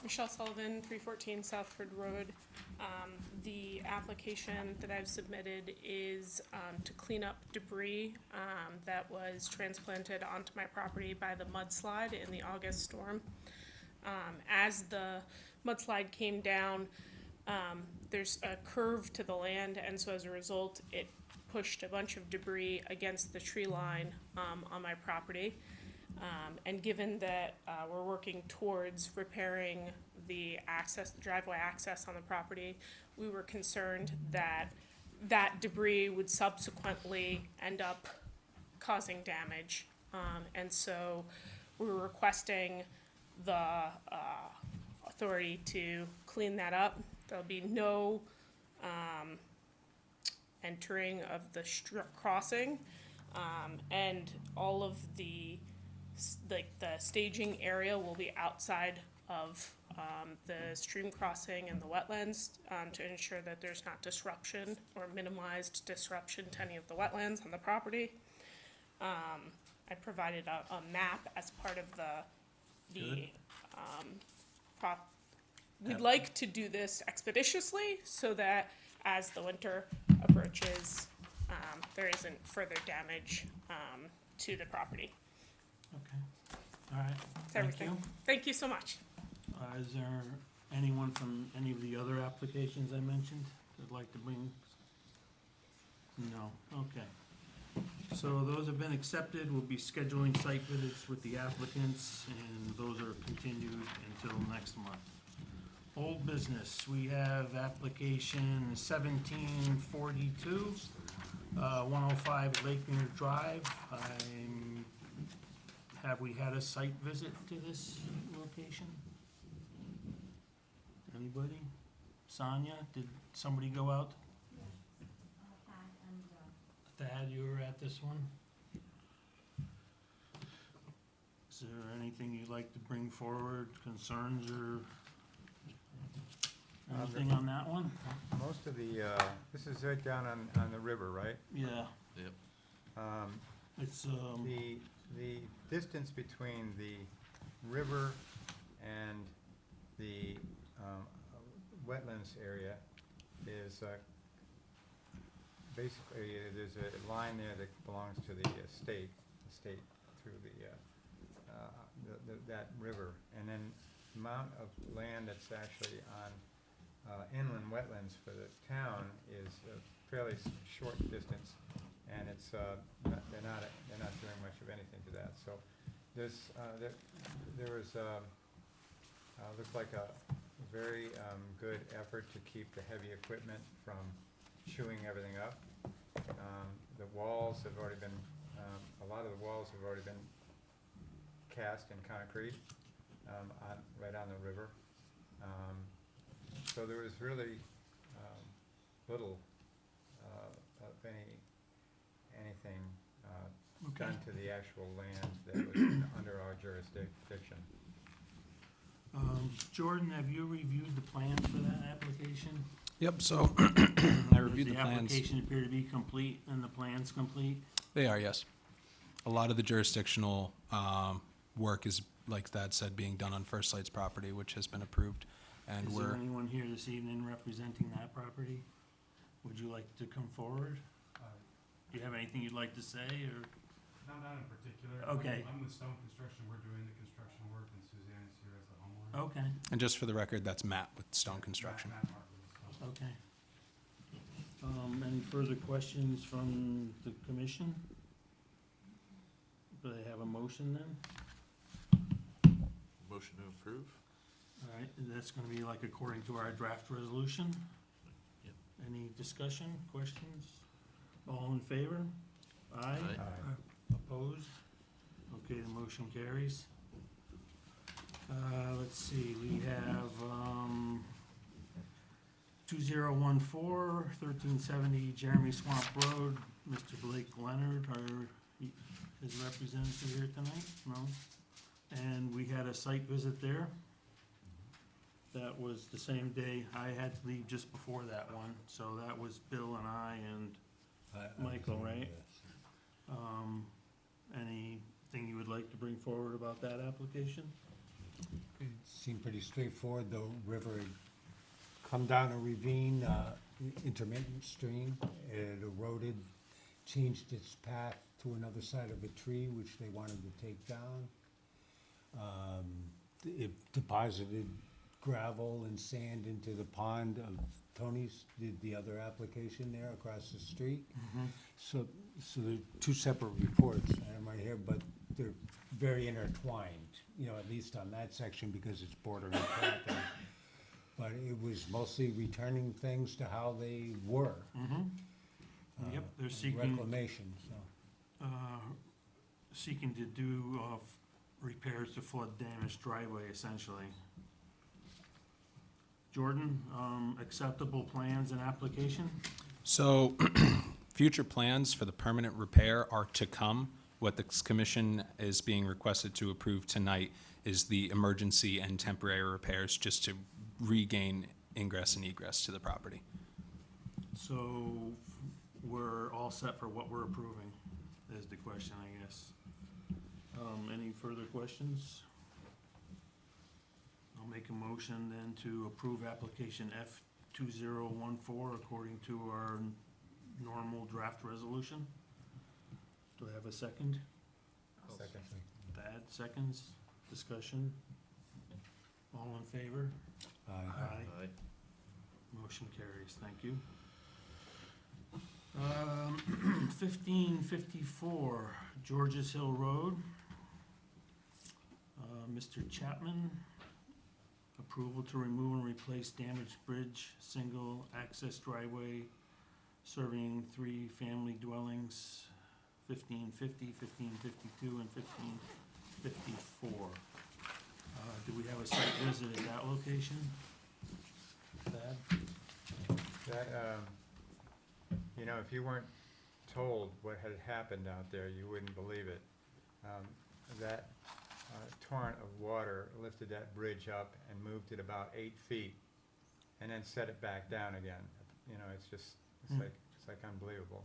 Michelle Sullivan, 314 Southford Road. The application that I've submitted is to clean up debris that was transplanted onto my property by the mudslide in the August storm. As the mudslide came down, there's a curve to the land, and so as a result, it pushed a bunch of debris against the tree line on my property. And given that we're working towards repairing the driveway access on the property, we were concerned that that debris would subsequently end up causing damage. And so we were requesting the authority to clean that up. There'll be no entering of the crossing, and all of the staging area will be outside of the stream crossing and the wetlands to ensure that there's not disruption or minimized disruption to any of the wetlands on the property. I provided a map as part of we'd like to do this expeditiously so that as the winter approaches, there isn't further damage to the property. Okay, all right, That's thank everything. you. Thank you so much. Is there anyone from any of the other applications I mentioned that'd like to bring? No, okay. So those have been accepted. We'll be scheduling site visits with the applicants, and those are continued until next month. Old business, we have application 1742, 105 Lakemere Drive. Have we had a site visit to this location? Anybody? Sonia, did somebody go out? Thad, you were at this one? Is there anything you'd like to bring forward, concerns or anything on that one? Most of the, this is right down on the river, right? Yeah, Yep. it's, The distance between the river and the wetlands area is basically, there's a line there that belongs to the state through that river. And then the amount of land that's actually on inland wetlands for the town is a fairly short distance, and it's they're not doing much of anything to that. So there's there was looks like a very good effort to keep the heavy equipment from chewing everything up. The walls have already been a lot of the walls have already been cast in concrete right on the river. So there was really little of anything okay. done to the actual land that was under our jurisdiction. Jordan, have you reviewed the plans for that application? Yep, so I reviewed the Does the plans. application appear to be complete and the plans complete? They are, yes. A lot of the jurisdictional work is, like Thad said, being done on First Light's property, which has been approved. And Is we're, there anyone here this evening representing that property? Would you like to come forward? Do you have anything you'd like to say, or? No, not in particular. Okay. I'm with Stone Construction. We're doing the construction work, and Suzanne is here as the homeowner. Okay, and just for the record, that's Matt with Stone Construction. Matt Martin, so. okay. Any further questions from the commission? Do they have a motion then? Motion to approve? All right, that's gonna be like according to our draft resolution? Yep. Any discussion, questions? All in favor? Aye? Aye. Opposed? Okay, the motion carries. Let's see, we have, 1370 Jeremy Swamp Road. Mr. Blake Leonard, his representative here tonight? No? And we had a site visit there. That was the same day. I had to leave just before that one, so that was Bill and I and Michael, right? Anything you would like to bring forward about that application? It seemed pretty straightforward. The river had come down a ravine, intermittent stream. It eroded, changed its path to another side of a tree, which they wanted to take down. It deposited gravel and sand into the pond of Tony's, did the other application there across the street. So they're two separate reports, I have 'em right here, but they're very intertwined, at least on that section because it's bordering property. But it was mostly returning things to how they were. Yep, they're seeking, Reclamation, so. seeking to do repairs to flood damaged driveway essentially. Jordan, acceptable plans and application? So, future plans for the permanent repair are to come. What this commission is being requested to approve tonight is the emergency and temporary repairs just to regain ingress and egress to the property. So we're all set for what we're approving, is the question, I guess. Any further questions? I'll make a motion then to approve application F2014 according to our normal draft resolution. Do I have a second? Second. Thad, seconds. Discussion? All in favor? Aye. Motion carries, thank you. 1554 Georges Hill Road. Mr. Chapman, approval to remove and replace damaged bridge, single access driveway serving 3 family dwellings, 1550, 1552, and 1554. Do we have a site visit at that location? Thad? That, if you weren't told what had happened out there, you wouldn't believe it. That torrent of water lifted that bridge up and moved it about 8 feet and then set it back down again. It's just, it's like unbelievable.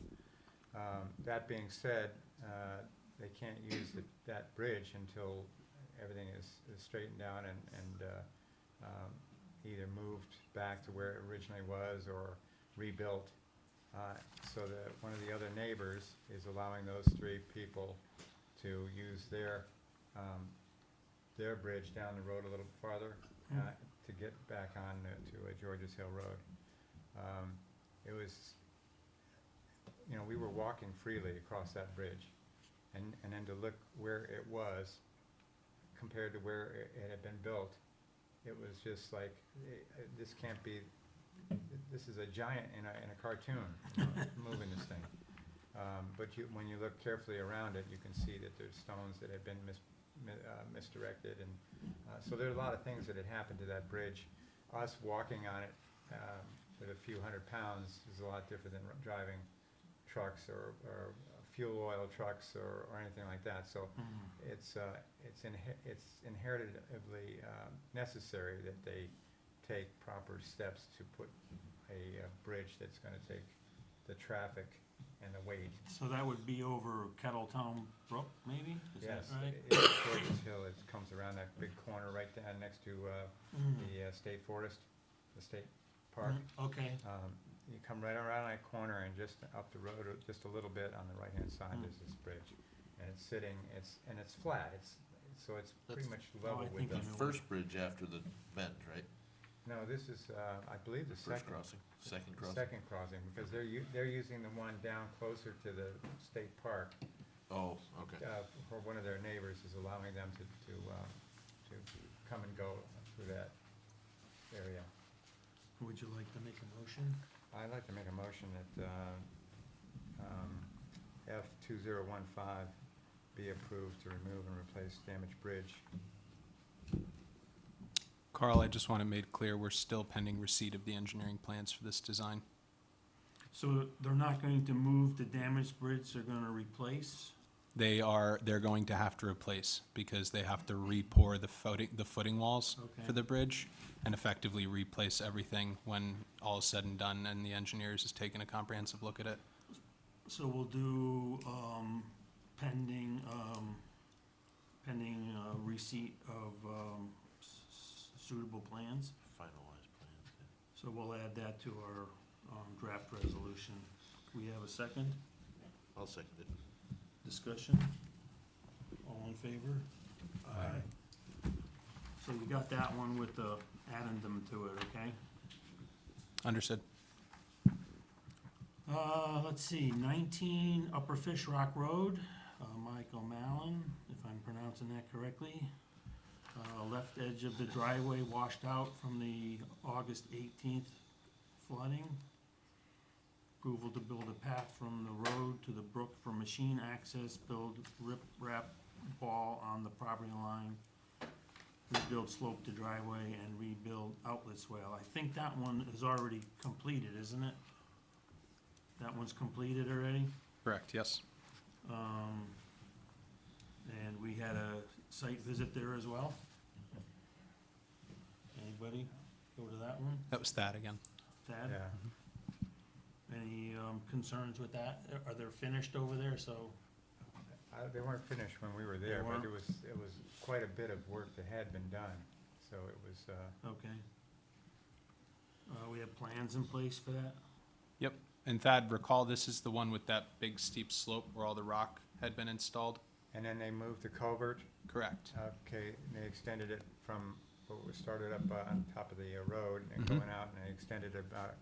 That being said, they can't use that bridge until everything is straightened out and either moved back to where it originally was or rebuilt. So that one of the other neighbors is allowing those 3 people to use their bridge down the road a little farther to get back on to Georges Hill Road. It was, we were walking freely across that bridge, and then to look where it was compared to where it had been built, it was just like, this can't be. This is a giant in a cartoon moving this thing. But when you look carefully around it, you can see that there's stones that have been misdirected, and so there are a lot of things that had happened to that bridge. Us walking on it with a few hundred pounds is a lot different than driving trucks or fuel oil trucks or anything like that. So it's inheritably necessary that they take proper steps to put a bridge that's going to take the traffic and the weight. So that would be over Kettletown Brook, maybe? Is Yes, that right? it's Georges Hill. It comes around that big corner right down next to the state forest, the state park. Okay. You come right around that corner and just up the road, just a little bit on the right-hand side, there's this bridge, and it's sitting. It's flat. So it's pretty much level with think the. I know. First bridge after the bend, right? No, this is I believe the First second. crossing, second crossing. Second crossing, because they're using the one down closer to the state park. Oh, okay. For one of their neighbors is allowing them to come and go through that area. Would you like to make a motion? I'd like to make a motion that F2015 be approved to remove and replace damaged bridge. Carl, I just want it made clear, we're still pending receipt of the engineering plans for this design. So they're not going to move the damaged bridge, they're gonna replace? They're going to have to replace because they have to re-pour the footing walls Okay. for the bridge and effectively replace everything when all is said and done and the engineers has taken a comprehensive look at it. So we'll do, pending receipt of, suitable plans. Finalized plans, yeah. So we'll add that to our draft resolution. We have a second I'll second it. discussion? All in favor? Aye. So you got that one with the addendum to it, okay? Understood. Let's see, 19 Upper Fish Rock Road, Mike O'Malley, if I'm pronouncing that correctly. Left edge of the driveway washed out from the August 18th flooding. Approval to build a path from the road to the brook for machine access, build rip-wrap wall on the property line, rebuild slope to driveway, and rebuild outlet swale. I think that one is already completed, isn't it? That one's completed already? Correct, yes. And we had a site visit there as well? Anybody go to that one? That was Thad again. Thad? Yeah. Any concerns with that? Are they finished over there, so? They weren't finished when we were there, but weren't? it was quite a bit of work that had been done, so it was, Okay. We have plans in place for that? Yep. And Thad, recall this is the one with that big steep slope where all the rock had been installed? and then they moved the culvert. Correct. Okay, and they extended it from what was started up on top of the road and Mhm. going out, and they extended it about,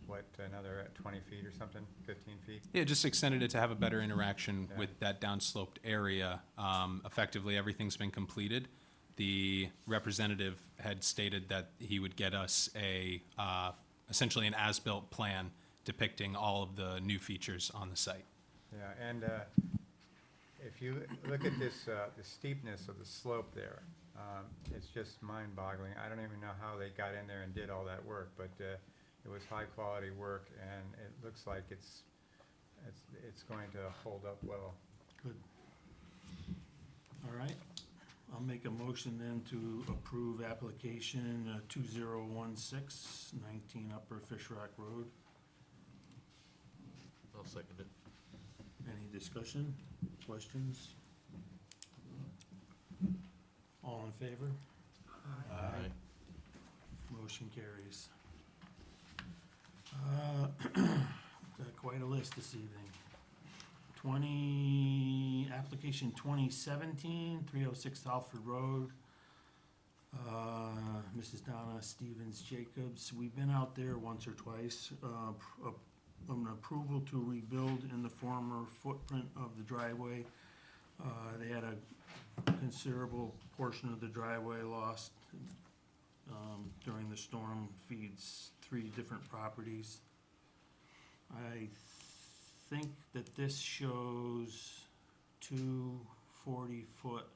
what, another 20 feet or something, 15 feet? Yeah, just extended it to have a better interaction Yeah. with that downsloped area. Effectively, everything's been completed. The representative had stated that he would get us essentially an as-built plan depicting all of the new features on the site. Yeah, and if you look at this, the steepness of the slope there, it's just mind-boggling. I don't even know how they got in there and did all that work, but it was high-quality work, and it looks like it's going to hold up well. Good. All right. I'll make a motion then to approve application 2016, 19 Upper Fish Rock Road. I'll second it. Any discussion, questions? All in favor? Aye. Motion carries. Got quite a list this evening. Application 2017, 306 Alfred Road. Mrs. Donna Stevens Jacobs, we've been out there once or twice. An approval to rebuild in the former footprint of the driveway. They had a considerable portion of the driveway lost during the storm, feeds 3 different properties. I think that this shows 2 40-foot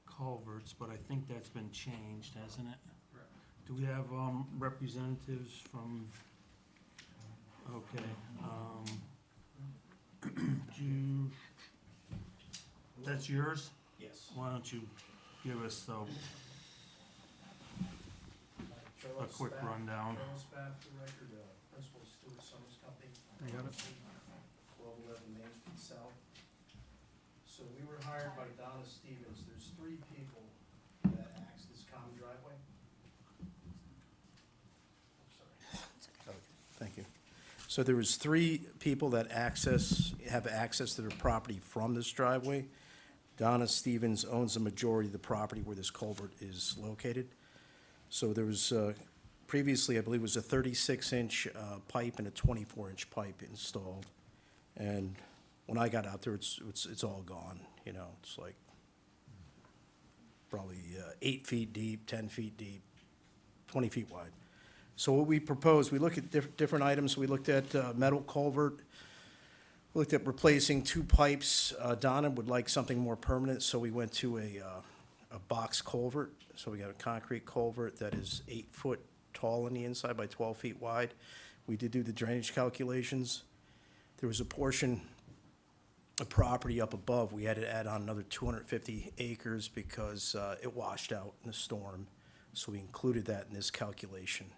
culverts, but I think that's been changed, hasn't it? Correct. Do we have representatives from, okay, that's yours? Yes. Why don't you give us a quick rundown? Charles Spaff, the record, Principal Stewart Summers Company. I got it. 1211 Main Street South. So we were hired by Donna Stevens. There's 3 people that access this common driveway. Sorry. Thank you. So there was 3 people that have access to their property from this driveway. Donna Stevens owns the majority of the property where this culvert is located. So there was, previously, I believe it was a 36-inch pipe and a 24-inch pipe installed. And when I got out there, it's all gone, you know, it's like probably 8 feet deep, 10 feet deep, 20 feet wide. So what we proposed, we looked at different items. We looked at metal culvert, we looked at replacing 2 pipes. Donna would like something more permanent, so we went to a box culvert. So we got a concrete culvert that is 8 foot tall on the inside by 12 feet wide. We did do the drainage calculations. There was a portion of property up above. We had to add on another 250 acres because it washed out in the storm. So we included that in this calculation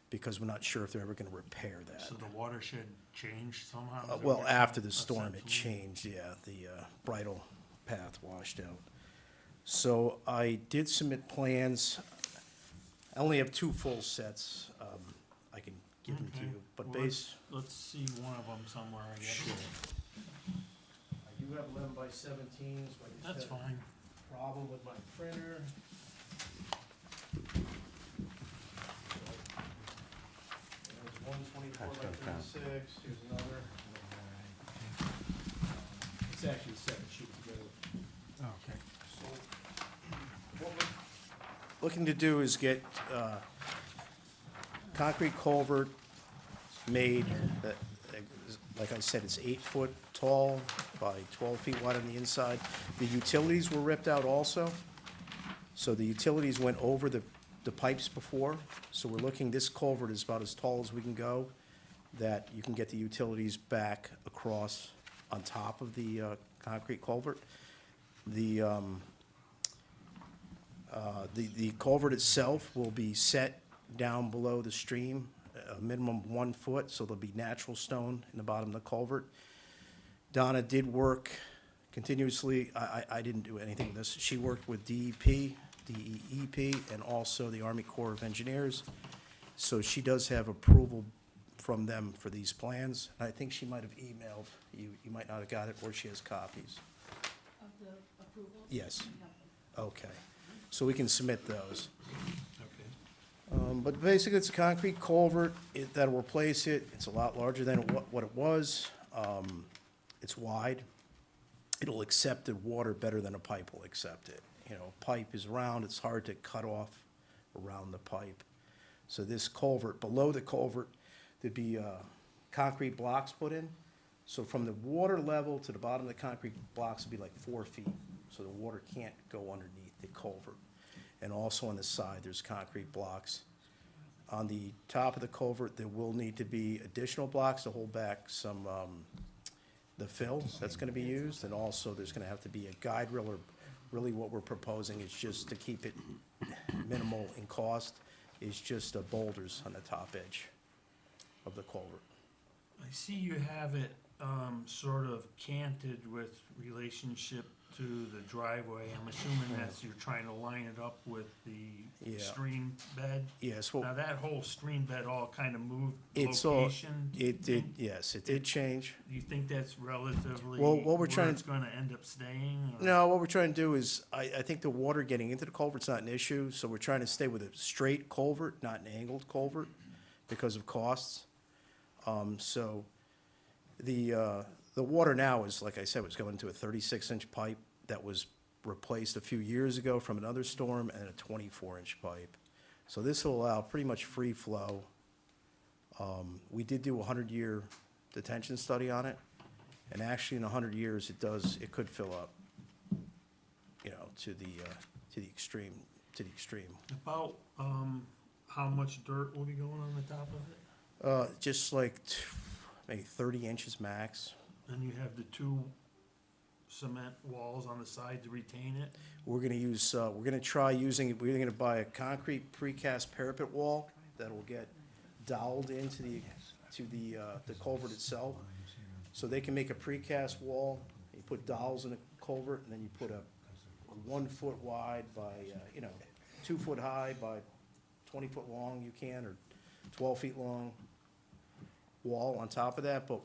because we're not sure if they're ever going to repair that. So the watershed changed somehow? Well, after the storm, it Essentially. changed, yeah, the bridle path washed out. So I did submit plans. I only have two full sets, I can give them to Okay. you, but Well, base, Let's see one of them somewhere, I guess. I do have 11 by 17s, but I That's just had fine. a problem with my printer. There's one 24 by 36, here's another. It's actually the second sheet together. Okay. So, what we're looking to do is get, concrete culvert made that, like I said, it's 8 foot tall by 12 feet wide on the inside. The utilities were ripped out also. So the utilities went over the pipes before. So we're looking, this culvert is about as tall as we can go, that you can get the utilities back across on top of the concrete culvert. The culvert itself will be set down below the stream, a minimum 1 foot, so there'll be natural stone in the bottom of the culvert. Donna did work continuously, I didn't do anything with this, she worked with DEP, and also the Army Corps of Engineers. So she does have approval from them for these plans. I think she might have emailed, you might not have got it, or she has copies. Of the approval? Yes, okay, so we can submit those. Okay. But basically, it's a concrete culvert, that'll replace it, it's a lot larger than what it was. It's wide, it'll accept the water better than a pipe will accept it. You know, pipe is round, it's hard to cut off around the pipe. So this culvert, below the culvert, there'd be, concrete blocks put in. So from the water level to the bottom of the concrete blocks would be like 4 feet, so the water can't go underneath the culvert. And also on the side, there's concrete blocks. On the top of the culvert, there will need to be additional blocks to hold back some, the fill that's gonna be used, and also there's gonna have to be a guide rail, or really what we're proposing is just to keep it minimal in cost, is just boulders on the top edge of the culvert. I see you have it, sort of canted with relationship to the driveway. I'm assuming that's, you're trying to line it up with the Yeah. stream bed? Yes, Now, well, that whole stream bed all kind of moved it's all, location? do you it did, think? yes, it did change. Do you think that's relatively Well, what we're where trying- it's gonna end up staying? or- No, what we're trying to do is, I think the water getting into the culvert's not an issue, so we're trying to stay with a straight culvert, not an angled culvert, because of costs. So the water now is, like I said, was going into a 36-inch pipe that was replaced a few years ago from another storm, and a 24-inch pipe. So this will allow pretty much free flow. We did do a 100-year detention study on it, and actually in 100 years, it could fill up, you know, to the extreme. About, how much dirt will be going on the top of it? Just like maybe 30 inches max. And you have the two cement walls on the side to retain it? We're gonna try using, we're gonna buy a concrete precast parapet wall that'll get doweled into the culvert itself. So they can make a precast wall, you put dowels in a culvert, and then you put a 1 foot wide by, 2 foot high by 20 foot long you can, or 12 feet long wall on top of that. But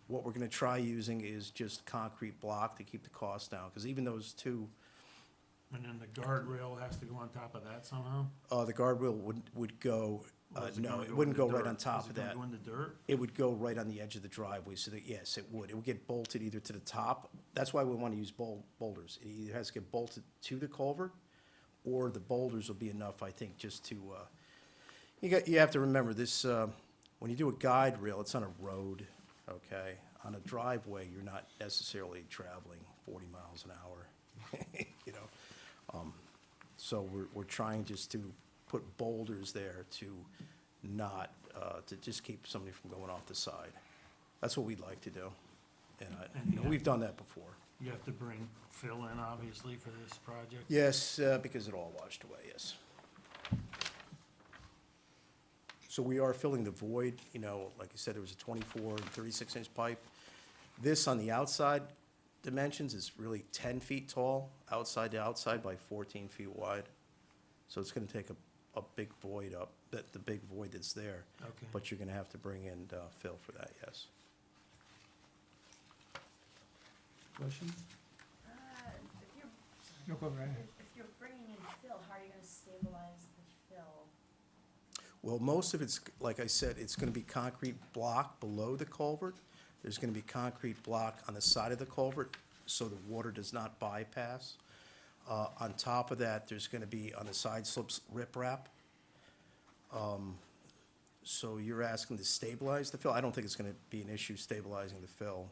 what we're gonna try using is just concrete block to keep the cost down, because even those two, And then the guardrail has to go on top of that somehow? the guardrail would go, Or is it no, gonna it go wouldn't in go the right dirt? on top Is of it gonna that. go in the dirt? It would go right on the edge of the driveway, so that, yes, it would. It would get bolted either to the top. That's why we want to use boulders. It either has to get bolted to the culvert, or the boulders will be enough, I think, just to, you have to remember this, when you do a guide rail, it's on a road, okay? On a driveway, you're not necessarily traveling 40 miles an hour, you know? So we're trying just to put boulders there to not, to just keep somebody from going off the side. That's what we'd like to do. And we've done that before. You have to bring fill in, obviously, for this project? Yes, because it all washed away, yes. So we are filling the void, you know, like I said, there was a 24 and 36-inch pipe. This on the outside dimensions is really 10 feet tall, outside to outside by 14 feet wide. So it's gonna take a a big void up, the big void that's there. Okay. But you're gonna have to bring in, fill for that, yes. Questions? If you're, No, go right ahead. if you're bringing in fill, how are you gonna stabilize the fill? Well, most of it's, like I said, it's gonna be concrete block below the culvert. There's gonna be concrete block on the side of the culvert, so the water does not bypass. On top of that, there's gonna be, on the side slopes, riprap. So you're asking to stabilize the fill? I don't think it's gonna be an issue stabilizing the fill.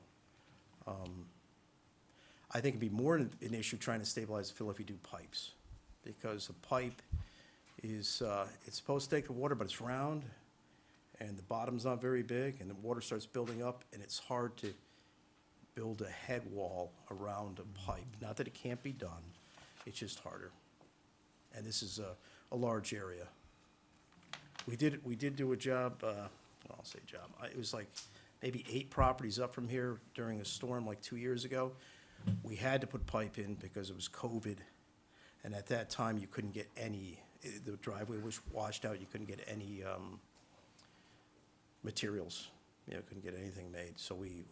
I think it'd be more an issue trying to stabilize the fill if you do pipes. Because a pipe is, it's supposed to take the water, but it's round, and the bottom's not very big, and the water starts building up, and it's hard to build a head wall around a pipe. Not that it can't be done, it's just harder. And this is a large area. We did do a job, well, I'll say job, it was like maybe 8 properties up from here during a storm like 2 years ago. We had to put pipe in because it was COVID, and at that time, you couldn't get any, the driveway was washed out, you couldn't get any materials. You know, couldn't get anything made. So we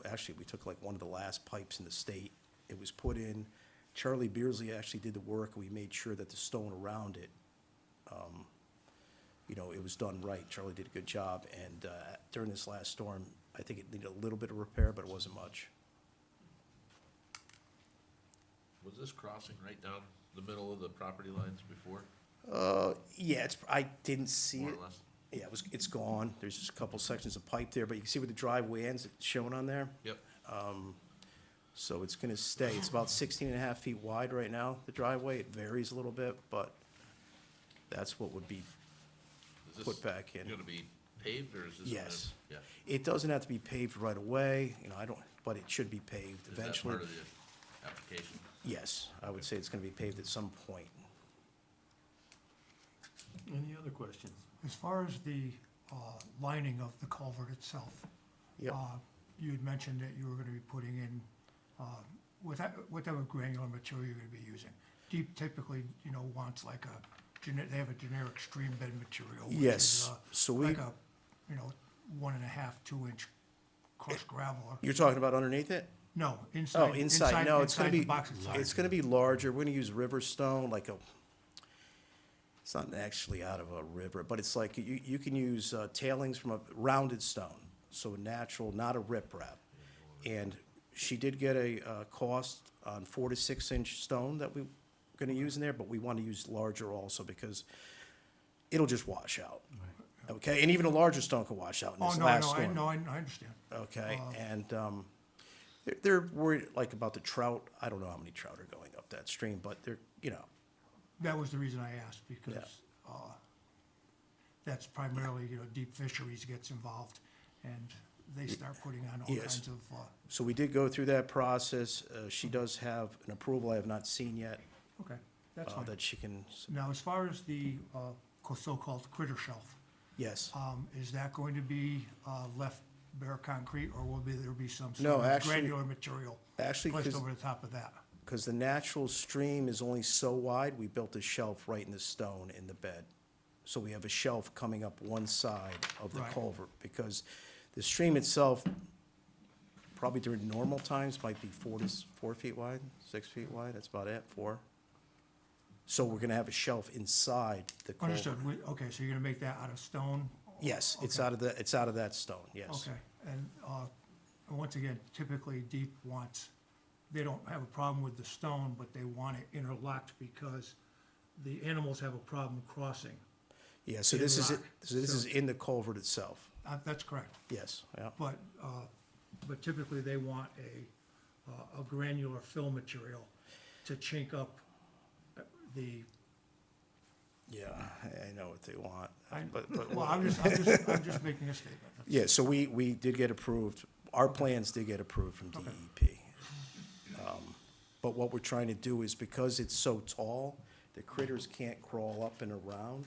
took like one of the last pipes in the state. It was put in. Charlie Beersley actually did the work. We made sure that the stone around it, you know, it was done right. Charlie did a good job. And during this last storm, I think it needed a little bit of repair, but it wasn't much. Was this crossing right down the middle of the property lines before, Yeah, I didn't see more it. or less? Yeah, it's gone. There's just a couple sections of pipe there, but you can see where the driveway ends, it's shown on there. Yep. So it's gonna stay. It's about 16 and a half feet wide right now, the driveway. It varies a little bit, but that's what would be Is put this back in. gonna be paved, or is this? Yes. Yeah. It doesn't have to be paved right away, you know, but it should be paved Is that eventually. part of the application? Yes, I would say it's gonna be paved at some point. Any other questions? As far as the lining of the culvert itself, Yep. you had mentioned that you were gonna be putting in, what type of granular material you're gonna be using? Deep typically, you know, wants like they have a generic stream bed material. which Yes, is, so we, like a, you know, 1.5, 2-inch crushed gravel. you're talking about underneath it? No, Oh, inside. inside, no, it's gonna inside the be, box itself. it's gonna be larger, we're gonna use river stone, like it's not actually out of a river, but it's like, you can use tailings from a rounded stone, so natural, not a riprap. And she did get a cost on 4 to 6 inch stone that we're gonna use in there, but we wanna use larger also, because it'll just wash out. Okay, and even a larger stone can wash out in Oh, this no, last no, storm. I understand. Okay, and they're worried like about the trout. I don't know how many trout are going up that stream, but they're, you know, That was the reason I asked, because that's primarily, you know, deep fisheries gets involved, and they start putting on all Yes. kinds of, so we did go through that process. She does have an approval I have not seen yet, okay, that's fine. that she can, Now, as far as the so-called critter shelf, yes. is that going to be left bare concrete, or will there be some No, sort of actually- granular material Actually, placed because over the top of that? the natural stream is only so wide, we built a shelf right in the stone in the bed. So we have a shelf coming up one side of the Right. culvert, because the stream itself, probably during normal times, might be 4 feet wide, 6 feet wide, that's about it, 4. So we're gonna have a shelf inside the culvert. Understood. Okay, so you're gonna make that out of stone? Yes, it's Okay. out of that stone, yes. Okay, and once again, typically deep wants, they don't have a problem with the stone, but they want it interlocked because the animals have a problem crossing. Yeah, so In this is, rock. so this is in the culvert itself, That's correct, yes, yeah. but typically they want a granular fill material to chink up the, Yeah, I know what they want, I- but, well, I'm just making a statement. That's- yeah, so we did get approved, our plans did get approved from Okay. DEP. But what we're trying to do is, because it's so tall, the critters can't crawl up and around,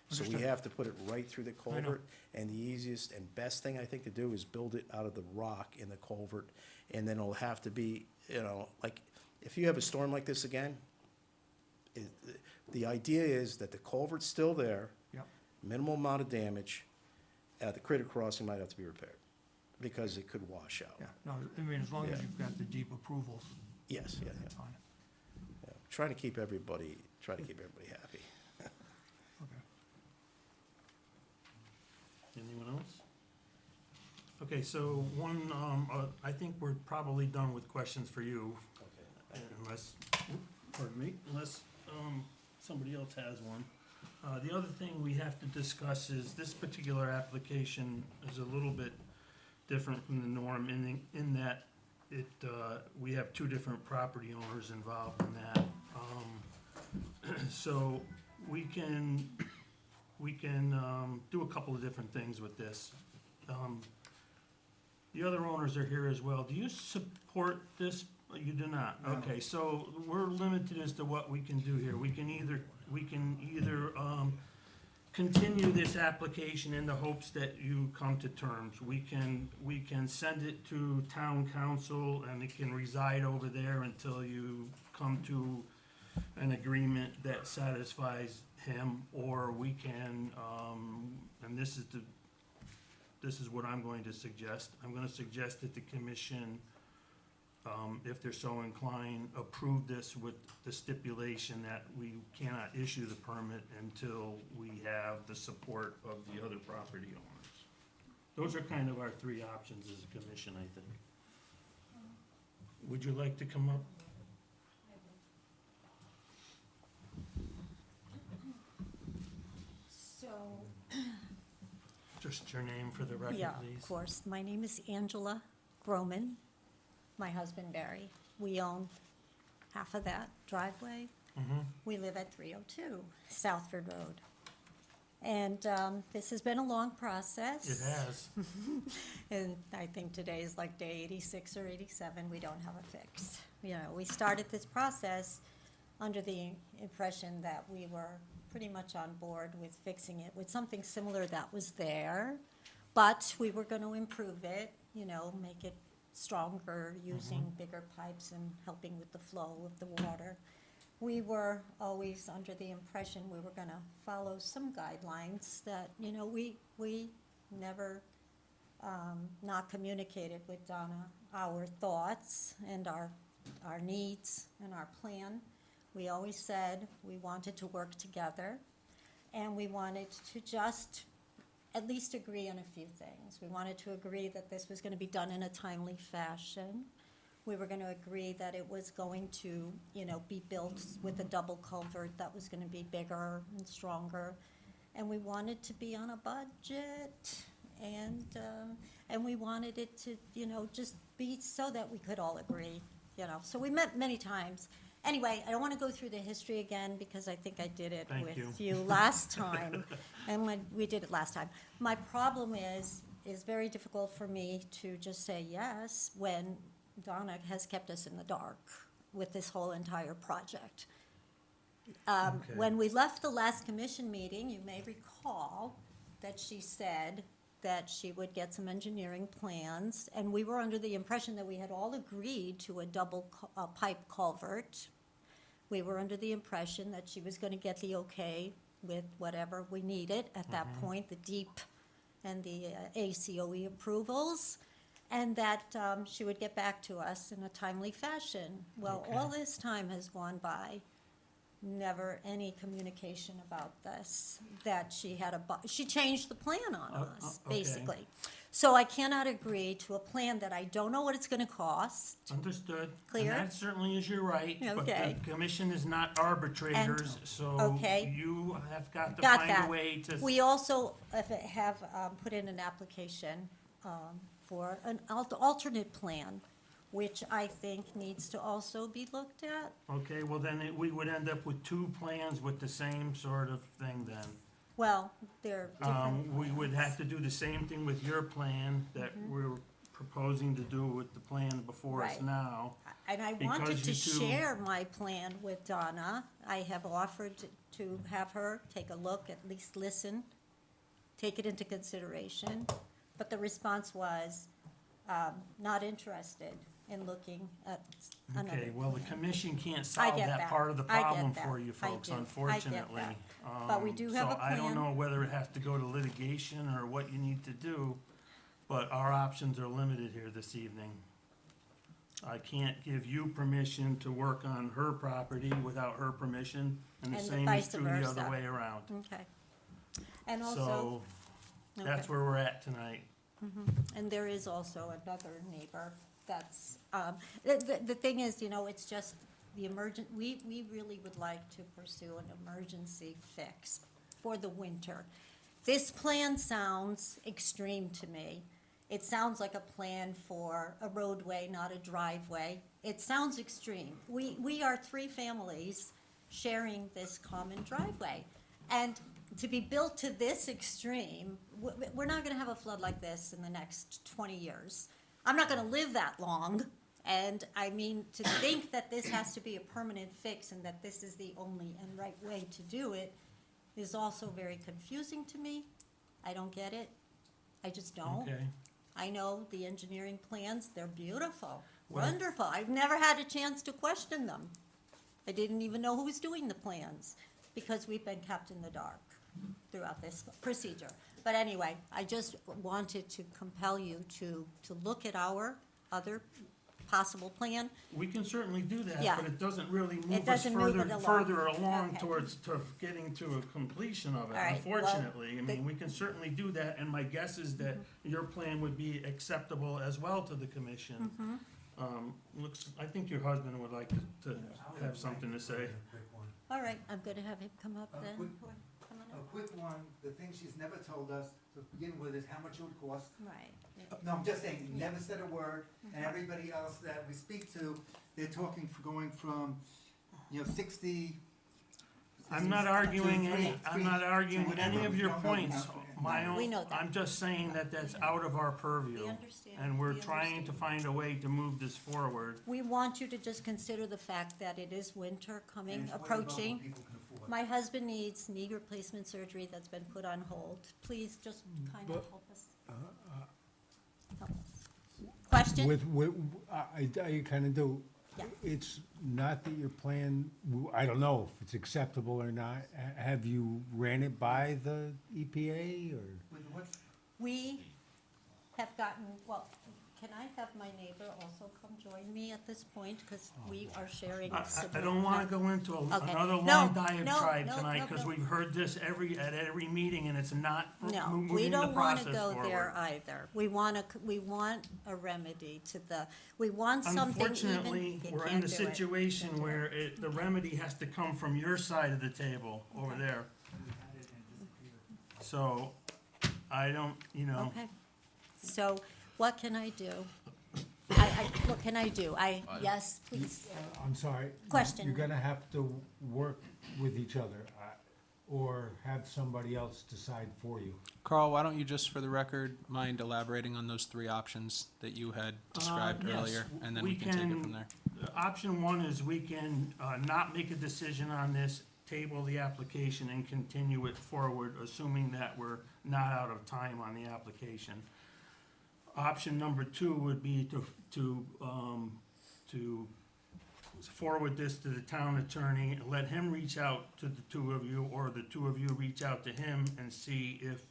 so we Understood. have to put it right through the culvert. And the easiest and best thing I think to do is build it out of the rock in the culvert, and then it'll have to be, you know, like, if you have a storm like this again, the idea is that the culvert's still there, Yeah. minimal amount of damage. The critter crossing might have to be repaired, because it could wash out. Yeah, no, I mean, as long as Yeah. you've got the deep approvals, Yes, yeah, that's fine. yeah. Trying to keep everybody happy. Okay. Anyone else? Okay, so one, I think we're probably done with questions for you, unless, pardon me, unless, somebody else has one. The other thing we have to discuss is this particular application is a little bit different from the norm in that it, we have two different property owners involved in that. So we can do a couple of different things with this. The other owners are here as well. Do you support this? You do not? No. Okay, so we're limited as to what we can do here. We can either continue this application in the hopes that you come to terms. We can send it to town council and it can reside over there until you come to an agreement that satisfies him, or we can, and this is what I'm going to suggest. I'm gonna suggest that the commission, if they're so inclined, approve this with the stipulation that we cannot issue the permit until we have the support of the other property owners. Those are kind of our three options as a commission, I think. Would you like to come up? So, Just your name for the record, yeah, please. of course. My name is Angela Groman, my husband Barry. We own half of that driveway. Mhm. We live at 302 Southford Road. And this has been a long process. It has. And I think today is like day 86 or 87, we don't have a fix. You know, we started this process under the impression that we were pretty much on board with fixing it with something similar that was there, but we were gonna improve it, you know, make it stronger using bigger pipes and helping with the flow of the water. We were always under the impression we were gonna follow some guidelines that, you know, we never not communicated with Donna our thoughts and our needs and our plan. We always said we wanted to work together, and we wanted to just at least agree on a few things. We wanted to agree that this was gonna be done in a timely fashion. We were gonna agree that it was going to, you know, be built with a double culvert that was gonna be bigger and stronger. And we wanted to be on a budget, and we wanted it to, you know, just be so that we could all agree, you know. So we met many times. Anyway, I don't wanna go through the history again, because I think I did it Thank you. with you last time, and when we did it last time. My problem is very difficult for me to just say yes when Donna has kept us in the dark with this whole entire project. Okay. When we left the last commission meeting, you may recall that she said that she would get some engineering plans, and we were under the impression that we had all agreed to a pipe culvert. We were under the impression that she was gonna get the okay with whatever we needed at that point, the deep and the ACOE approvals, and that she would get back to us in a timely fashion. Well, all Okay. this time has gone by, never any communication about this, that she had she changed the plan on us, okay. basically. So I cannot agree to a plan that I don't know what it's gonna cost. Understood. Clear? And that certainly is your right, but Okay. the commission is not arbitrators, so Okay. you have got to Got find that. a way to. We also have put in an application for an alternate plan, which I think needs to also be looked at. Okay, well then we would end up with two plans with the same sort of thing then. Well, they're different We would plans. have to do the same thing with your plan that we're proposing to do with the plan before us Right. now. And I because wanted to you two- share my plan with Donna. I have offered to have her take a look, at least listen, take it into consideration. But the response was, not interested. in looking at another. Okay, well, the plan. commission can't I solve get that that. part of the I get problem that. for you I folks, do. I get unfortunately. that. But we do have a So I don't plan. know whether it has to go to litigation or what you need to do, but our options are limited here this evening. I can't give you permission to work on her property without her permission, and the And same is vice true the versa. other way around. Okay. And also, So, that's okay. where we're at tonight. And there is also another neighbor that's, the thing is, you know, it's just the we really would like to pursue an emergency fix for the winter. This plan sounds extreme to me. It sounds like a plan for a roadway, not a driveway. It sounds extreme. We are three families sharing this common driveway. And to be built to this extreme, we're not gonna have a flood like this in the next 20 years. I'm not gonna live that long, and I mean, to think that this has to be a permanent fix and that this is the only and right way to do it is also very confusing to me. I don't get it. I just don't. Okay, I know the engineering plans, they're beautiful, Well- wonderful. I've never had a chance to question them. I didn't even know who was doing the plans, because we've been kept in the dark throughout this procedure. But anyway, I just wanted to compel you to look at our other possible plan. we can certainly do that, Yeah. but it doesn't really move us doesn't move it along. further along Okay. towards, to getting to a completion of it, All right, well, unfortunately. I mean, the- we can certainly do that, and my guess is that your plan would be acceptable as well to the commission. I think your husband would like to have something to say. All right, I'm gonna have him come up A then. quick- Come on A up. quick one, the thing she's never told us to begin with is how much it would cost. Right. No, I'm just saying, never said a word, and everybody else that we speak to, they're talking for going from, 60. I'm not arguing any of your don't know points. now. We know that. I'm just saying that that's out of our purview. We understand. And we're We trying to understand. find a way to move this forward. We want you to just consider the fact that it is winter And coming, it's way above what approaching. people can afford. My husband needs knee replacement surgery that's been put on hold. Please just kind of But- help us. Help us. Question? I kind of do. Yeah. It's not that your plan, I don't know if it's acceptable or not. Have you ran it by the EPA or? With what, We have gotten, well, can I have my neighbor also come join me at this point? Because we are sharing. I don't wanna go into Okay. another No, long no, diatribe no, tonight, no, cause no. we've heard this at every meeting, and it's not No, moving we the don't want to process go there forward. either. We want a remedy to we want something even. Unfortunately, You we're in can't a do it. situation Can't do where it. the remedy has to come from your side of the table, over there. So, I don't, Okay, so what can I do? What can I do? Yes, please. I'm sorry. Question. You're gonna have to work with each other, or have somebody else decide for you. Carl, why don't you just, for the record, mind elaborating on those three options that you had described yes, earlier? And then we can take it from there. Option one is we can not make a decision on this, table the application and continue it forward, assuming that we're not out of time on the application. Option number two would be to forward this to the town attorney, and let him reach out to the two of you, or the two of you reach out to him and see if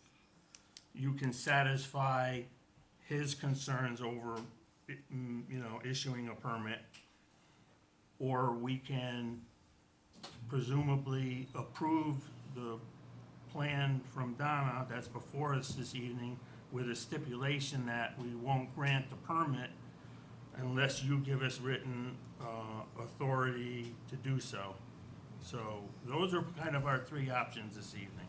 you can satisfy his concerns over, issuing a permit. Or we can presumably approve the plan from Donna that's before us this evening with a stipulation that we won't grant the permit unless you give us written authority to do so. So those are kind of our three options this evening.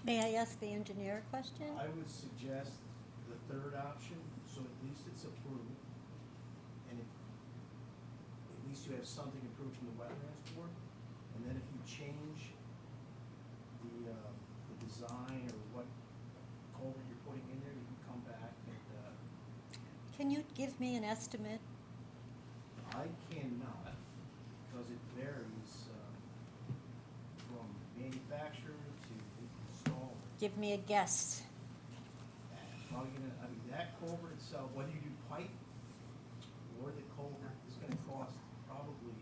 May I ask the engineer a question? I would suggest the third option, so at least it's approved. And at least you have something approved from the Wetlands Board. And then if you change the design or what culvert you're putting in there, you can come back and, Can you give me an estimate? I cannot, because it varies, from manufacturer to installer. Give me a guess. probably gonna, I mean, that culvert itself, whether you do pipe or the culvert, is gonna cost probably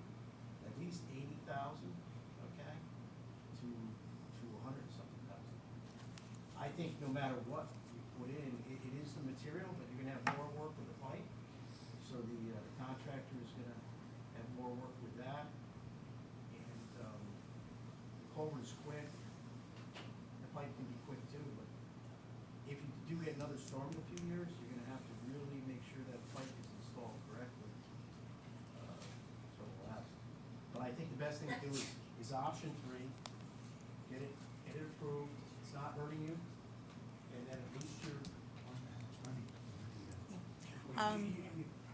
at least 80,000, okay? To 100 and something thousand. I think no matter what you put in, it is the material, but you're gonna have more work with the pipe. So the contractor is gonna have more work with that. And, the culvert is quick. The pipe can be quick too, but if you do get another storm in a few years, you're gonna have to really make sure that pipe is installed correctly. So it lasts. But I think the best thing to do is option 3, get it approved, it's not hurting you, and then at least you're.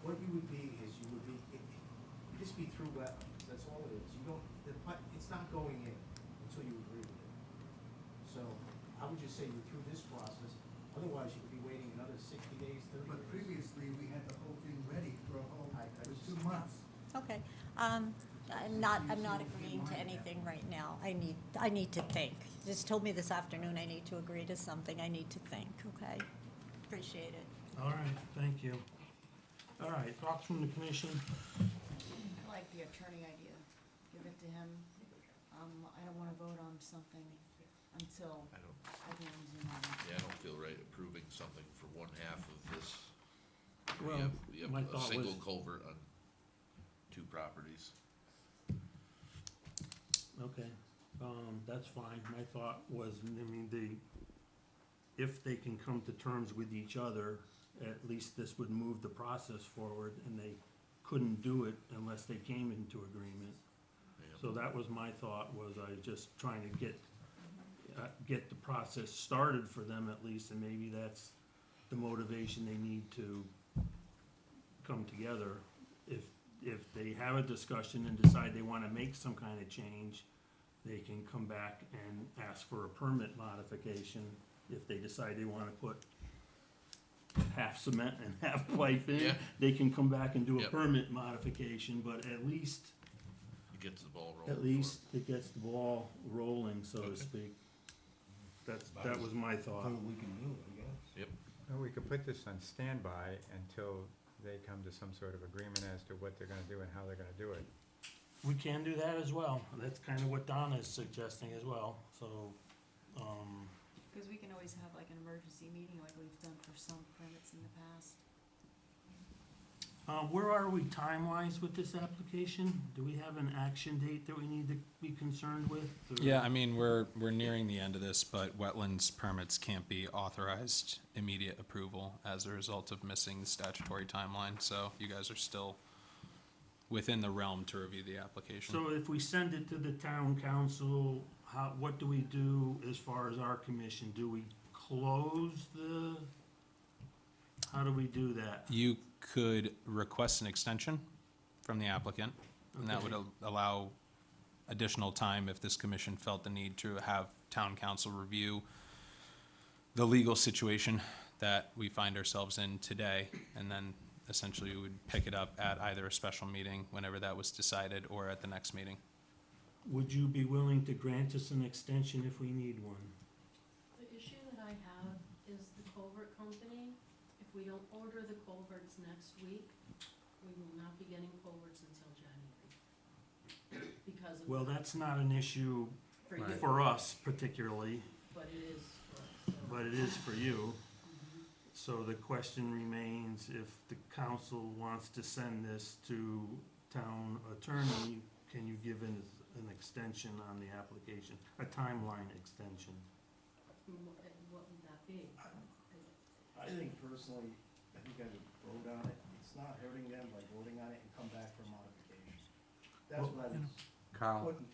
What you would be is you would be, you just be through wetlands, that's all it is. You don't, the pipe, it's not going in until you agree with it. So I would just say you're through this process, otherwise you could be waiting another 60 days, 30 days. But previously, we had the whole thing ready for a whole, I for was 2 just- months. Okay, I'm not agreeing to anything right now. I need to think. You just told me this afternoon I need to agree to something. I need to think, okay? Appreciate it. All right, thank you. All right, thoughts from the commission? I like the attorney idea. Give it to him. I don't wanna vote on something until I don't, everyone's in on it. yeah, I don't feel right approving something for one half of this. Well, You have my a thought single was- culvert on 2 properties. Okay, that's fine. My thought was, I mean, if they can come to terms with each other, at least this would move the process forward, and they couldn't do it unless they came into agreement. Yeah. So that was my thought, was I just trying to get the process started for them at least, and maybe that's the motivation they need to come together. If they have a discussion and decide they wanna make some kind of change, they can come back and ask for a permit modification. If they decide they wanna put half cement and half pipe in, Yeah. they can come back and do a Yep. permit modification, but at least It gets the ball rolling. at least it gets the ball rolling, so to Okay. speak. That was my thought. we can do, I guess. Well, we could put this on standby until they come to some sort of agreement as to what they're gonna do and how they're gonna do it. We can do that as well. That's kind of what Donna is suggesting as well, so, Cause we can always have like an emergency meeting like we've done for some permits in the past. where are we time-wise with this application? Do we have an action date that we need to be concerned with? or- Yeah, I mean, we're nearing the end of this, but wetlands permits can't be authorized immediate approval as a result of missing the statutory timeline, so you guys are still within the realm to review the application. So if we send it to the town council, what do we do as far as our commission? Do we close how do we do that? You could request an extension from the applicant, and that would Okay. allow additional time if this commission felt the need to have town council review the legal situation that we find ourselves in today, and then essentially we would pick it up at either a special meeting, whenever that was decided, or at the next meeting. Would you be willing to grant us an extension if we need one? The issue that I have is the culvert company. If we don't order the culverts next week, we will not be getting culverts until January. Because of. Well, that's not an issue For you, for us particularly, but it is for us, so. but it is for you. Mhm. So the question remains, if the council wants to send this to town attorney, can you give an extension on the application, a timeline extension? What would that be? I think personally, I think I would vote on it. It's not hurting them by voting on it and come back for modification. That's Well, what I was Carl, putting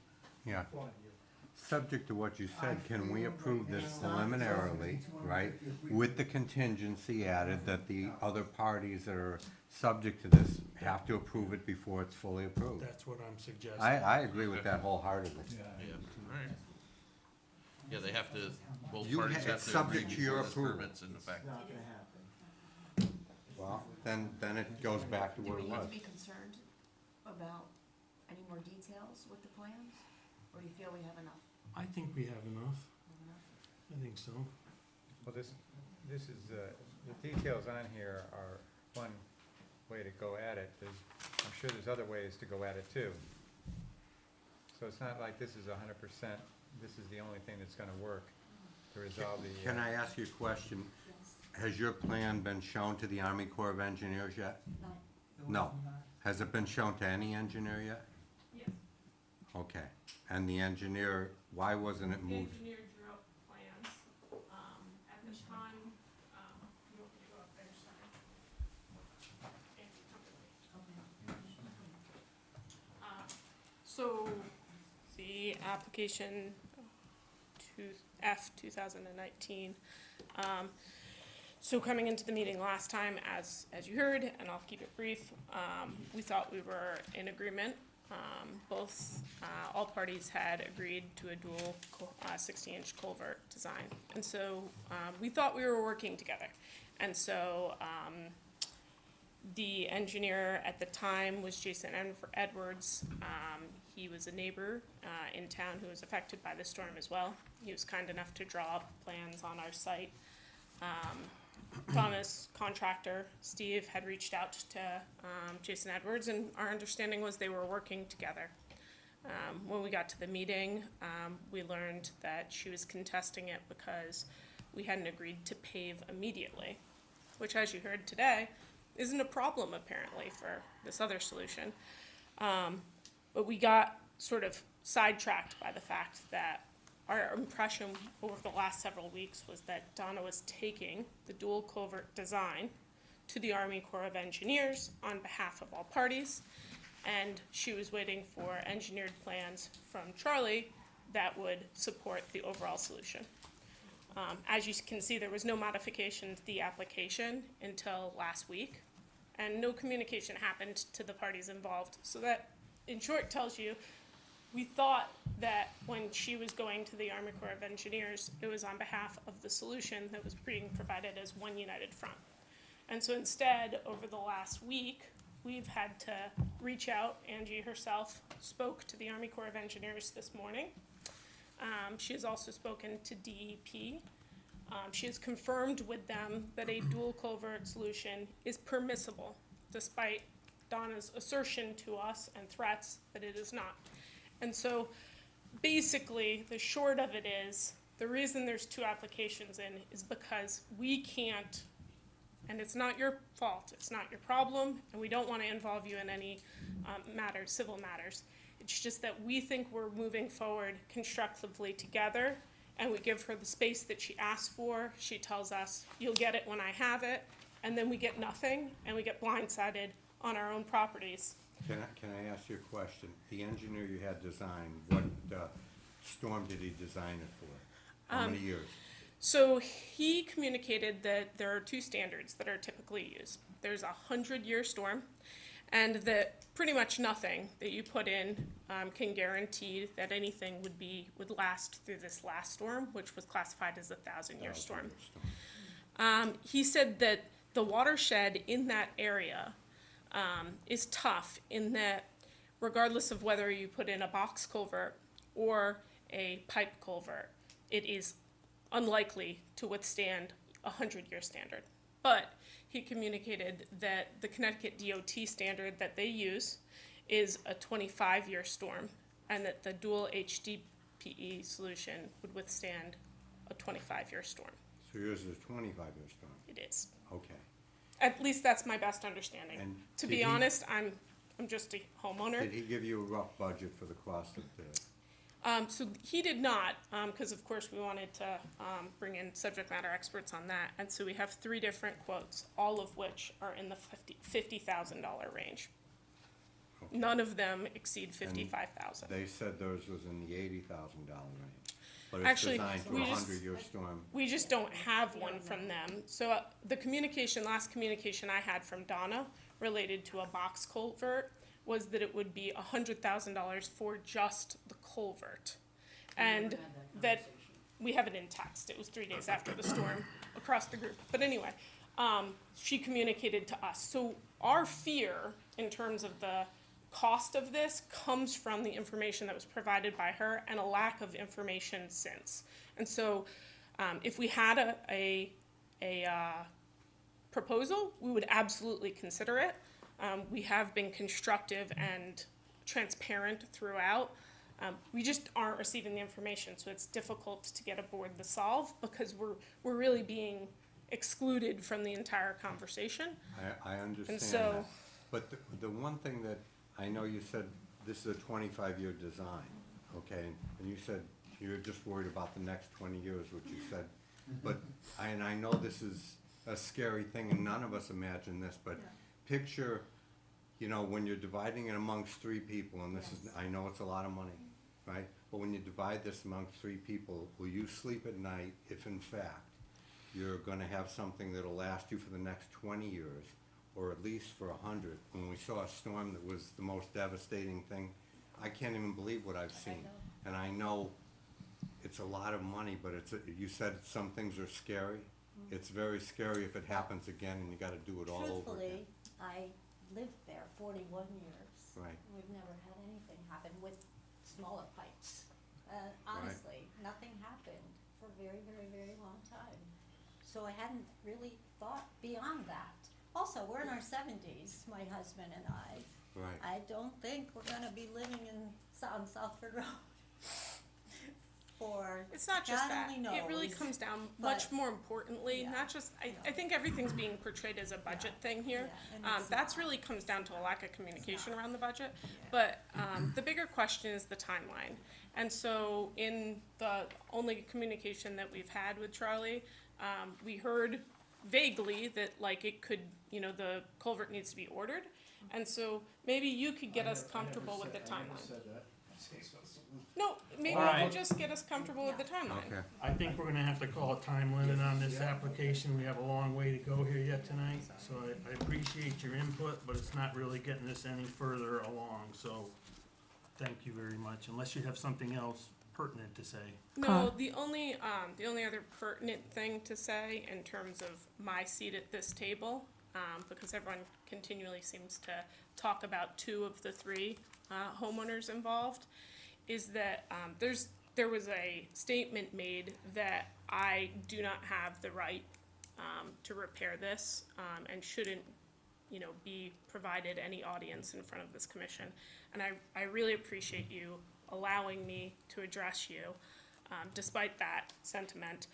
yeah, in front of you. subject to what you said, can we approve this It's not- preliminarily, it's only right? 250 if we- With the contingency added that the other parties that are subject to this have to approve it before it's fully approved. That's what I'm suggesting. I agree with that wholeheartedly. Yeah, alright. Yeah, they have to, both You parties ha- have it's to agree subject to your before this approval. permit's in effect. It's not gonna happen. Well, then it goes back to Do where we it need was. to be concerned about any more details with the plans? Or do you feel we have enough? I think we have enough. I think so. Well, this, this is, the details on here are one way to go at it. I'm sure there's other ways to go at it too. So it's not like this is 100%, this is the only thing that's gonna work to resolve the. Can I ask you a question? Has your plan been shown to the Army Corps of Engineers yet? No. Has it been shown to any engineer yet? Yes. Okay. And the engineer, why wasn't it The moved? engineer drew up plans, at the time, you want me to go up there, sorry? Andy, come with me. So, the application to F 2019, so coming into the meeting last time, as you heard, and I'll keep it brief, we thought we were in agreement. All parties had agreed to a dual 60-inch culvert design. And so we thought we were working together. And so the engineer at the time was Jason Edwards. He was a neighbor in town who was affected by the storm as well. He was kind enough to draw up plans on our site. Thomas, contractor, Steve, had reached out to Jason Edwards, and our understanding was they were working together. When we got to the meeting, we learned that she was contesting it because we hadn't agreed to pave immediately, which, as you heard today, isn't a problem apparently for this other solution. But we got sort of sidetracked by the fact that our impression over the last several weeks was that Donna was taking the dual culvert design to the Army Corps of Engineers on behalf of all parties, and she was waiting for engineered plans from Charlie that would support the overall solution. As you can see, there was no modification to the application until last week, and no communication happened to the parties involved. So that, in short, tells you we thought that when she was going to the Army Corps of Engineers, it was on behalf of the solution that was being provided as one united front. And so instead, over the last week, we've had to reach out. Angie herself spoke to the Army Corps of Engineers this morning. She has also spoken to DEP. She has confirmed with them that a dual culvert solution is permissible, despite Donna's assertion to us and threats that it is not. And so basically, the short of it is, the reason there's two applications in is because we can't, and it's not your fault, it's not your problem, and we don't want to involve you in any matters, civil matters. It's just that we think we're moving forward constructively together, and we give her the space that she asked for. She tells us, you'll get it when I have it, and then we get nothing, and we get blindsided on our own properties. Can I ask you a question? The engineer you had designed, what storm did he design it for? How many years? So he communicated that there are two standards that are typically used. There's a 100-year storm, and that pretty much nothing that you put in can guarantee that anything would last through this last storm, which was classified as a 1,000-year storm. He said that the watershed in that area is tough in that regardless of whether you put in a box culvert or a pipe culvert, it is unlikely to withstand a 100-year standard. But he communicated that the Connecticut DOT standard that they use is a 25-year storm, and that the dual HDPE solution would withstand a 25-year storm. So yours is a 25-year storm? It is. Okay. At least that's my best understanding. And To did be he- honest, I'm just a homeowner. Did he give you a rough budget for the cost of the? So he did not, because of course we wanted to bring in subject matter experts on that. And so we have 3 different quotes, all of which are in the $50,000 range. Okay. None of them exceed $55,000. They said theirs was in the $80,000 range, but it's Actually, designed for a we just- 100-year storm. We just don't have one from them. So the last communication I had from Donna related to a box culvert was that it would be $100,000 for just the culvert. And that, we have it in text, it was 3 days after the storm across the group. But anyway, she communicated to us. So our fear in terms of the cost of this comes from the information that was provided by her and a lack of information since. And so if we had a proposal, we would absolutely consider it. We have been constructive and transparent throughout. We just aren't receiving the information, so it's difficult to get aboard the solve because we're really being excluded from the entire conversation. I understand so- that. But the one thing that, I know you said this is a 25-year design, okay? And you said you're just worried about the next 20 years, which you said. But, and I know this is a scary thing, and none of us imagine this, but picture, you know, when you're dividing it amongst 3 people, and this is, I know it's a lot of money, right? But when you divide this amongst 3 people, will you sleep at night if in fact you're gonna have something that'll last you for the next 20 years, or at least for 100? When we saw a storm that was the most devastating thing, I can't even believe what I've seen. And I know it's a lot of money, but you said some things are scary. It's very scary if it happens again and you gotta do it all over again. Truthfully, I lived there 41 years. Right. We've never had anything happen with smaller pipes. Honestly, nothing happened for a very, very, very long time. So I hadn't really thought beyond that. Also, we're in our 70s, my husband and I. Right. I don't think we're gonna be living on Southford Road for It's not just God that. only It really knows, comes down, but- much more importantly, Yeah. not just, I think everything's being portrayed as a budget thing here. Yeah, and it's That's not. really comes down to a lack of communication around the budget. But the bigger question is the timeline. And so in the only communication that we've had with Charlie, we heard vaguely that like it could, the culvert needs to be ordered. And so maybe you could get us comfortable with the timeline. No, maybe All you right. could just get us comfortable with the timeline. Okay. I think we're gonna have to call a time limit on this application. We have a long way to go here yet tonight. So I appreciate your input, but it's not really getting us any further along, so thank you very much, unless you have something else pertinent to say. No, the only other pertinent thing to say in terms of my seat at this table, because everyone continually seems to talk about 2 of the 3 homeowners involved, is that there was a statement made that I do not have the right to repair this and shouldn't, be provided any audience in front of this commission. And I really appreciate you allowing me to address you, despite that sentiment.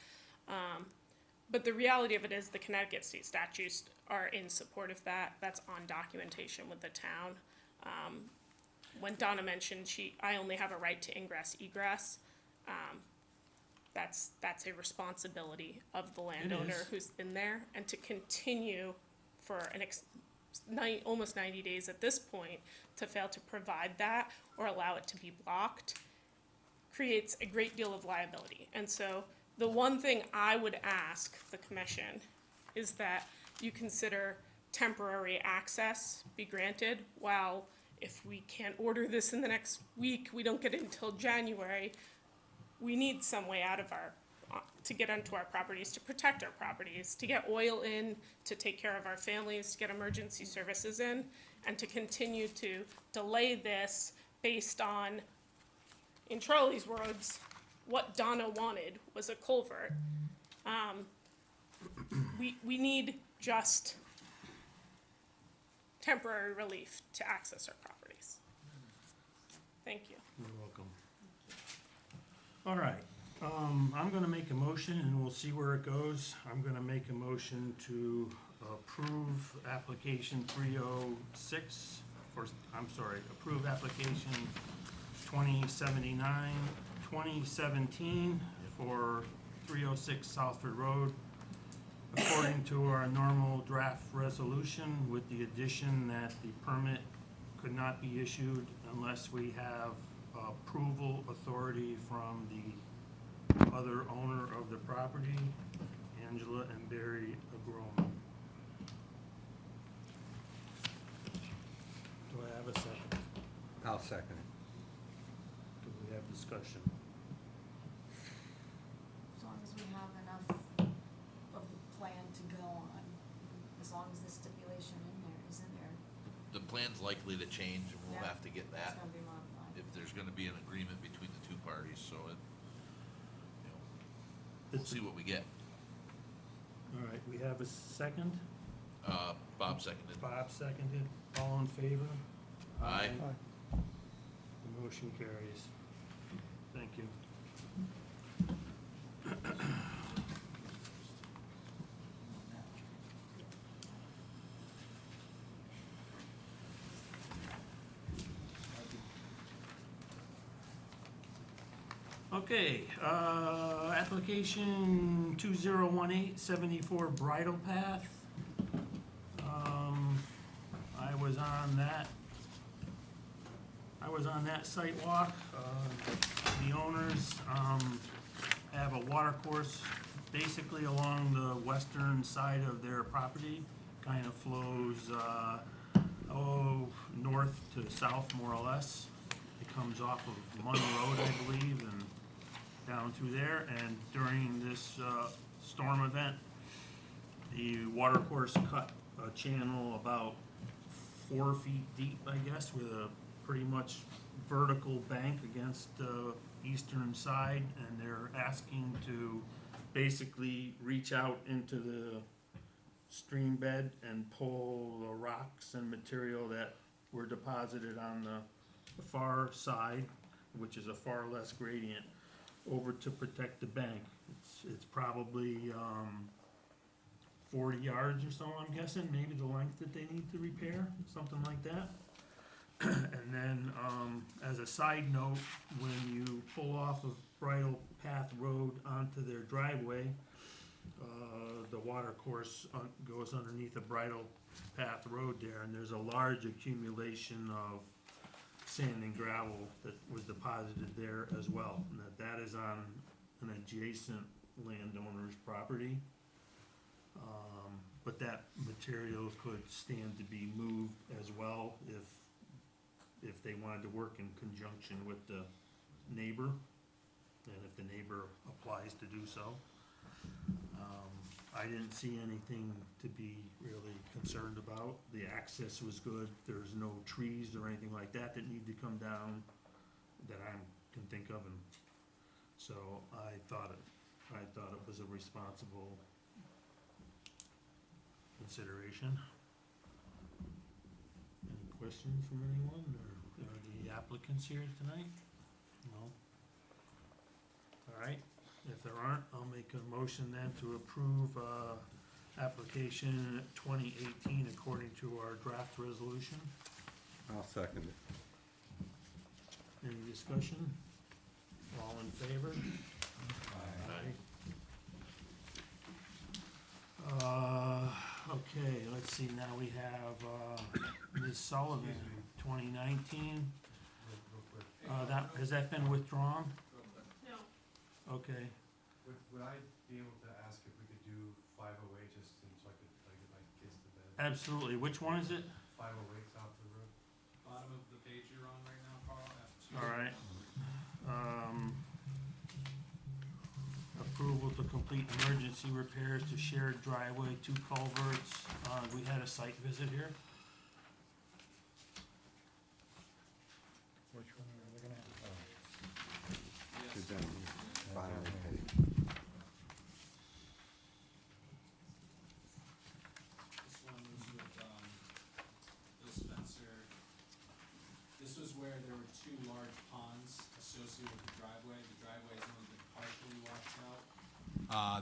But the reality of it is the Connecticut state statutes are in support of that. That's on documentation with the town. When Donna mentioned I only have a right to ingress egress, that's a responsibility of the landowner is. who's been there, and to continue for almost 90 days at this point to fail to provide that or allow it to be blocked creates a great deal of liability. And so the one thing I would ask the commission is that you consider temporary access be granted, while if we can't order this in the next week, we don't get it until January, we need some way out of to get onto our properties, to protect our properties, to get oil in, to take care of our families, to get emergency services in, and to continue to delay this based on, in Charlie's words, what Donna wanted was a culvert. We need just temporary relief to access our properties. Thank you. You're welcome. All right, I'm gonna make a motion and we'll see where it goes. I'm gonna make a motion to approve application 306, approve application 2017 for 306 Southford Road, according to our normal draft resolution, with the addition that the permit could not be issued unless we have approval authority from the other owner of the property, Angela and Barry Agroma. Do I have a second? I'll second it. Do we have discussion? As long as we have enough of the plan to go on, as long as the stipulation in there is in there, The plan's likely to change, and we'll Yeah. have to get it's that gonna be modified. if there's gonna be an agreement between the 2 parties, so we'll It's- see what we get. All right, we have a second. Bob seconded. Bob seconded. All in favor? Aye. The motion carries. Thank you. Okay, application 2018-74 Bridle Path. I was on that site walk. The owners, have a water course basically along the western side of their property. Kind of flows, north to south more or less. It comes off of Munn Road, I believe, and down through there. And during this, storm event, the water course cut a channel about 4 feet deep, I guess, with a pretty much vertical bank against the eastern side, and they're asking to basically reach out into the stream bed and pull the rocks and material that were deposited on the far side, which is a far less gradient, over to protect the bank. It's probably 40 yards or so, I'm guessing, maybe the length that they need to repair, something like that. And then, as a side note, when you pull off of Bridle Path Road onto their driveway, the water course goes underneath the Bridle Path Road there, and there's a large accumulation of sand and gravel that was deposited there as well. And that is on an adjacent landowner's property. But that material could stand to be moved as well if they wanted to work in conjunction with the neighbor, and if the neighbor applies to do so. I didn't see anything to be really concerned about. The access was good. There's no trees or anything like that that need to come down that I can think of, and so I thought it was a responsible consideration. Any questions from anyone, or are the applicants here tonight? No? All right, if there aren't, I'll make a motion then to approve, application 2018 according to our draft resolution. I'll second it. Any discussion? All in favor? Okay, let's see, now we have, Ms. Sullivan, 2019. Real quick. Has that been withdrawn? No. Okay, Would I be able to ask if we could do 508 just so I could, like, get my kids to bed? absolutely. Which one is it? 508 Southwood Road. Bottom of the page you're on right now, Carl. All right. Approval to complete emergency repairs to shared driveway, 2 culverts. We had a site visit here. Which one are we looking at? She's done the bottom of the page. This one was with, Bill Spencer. This was where there were 2 large ponds associated with the driveway. The driveway has only been partially washed out.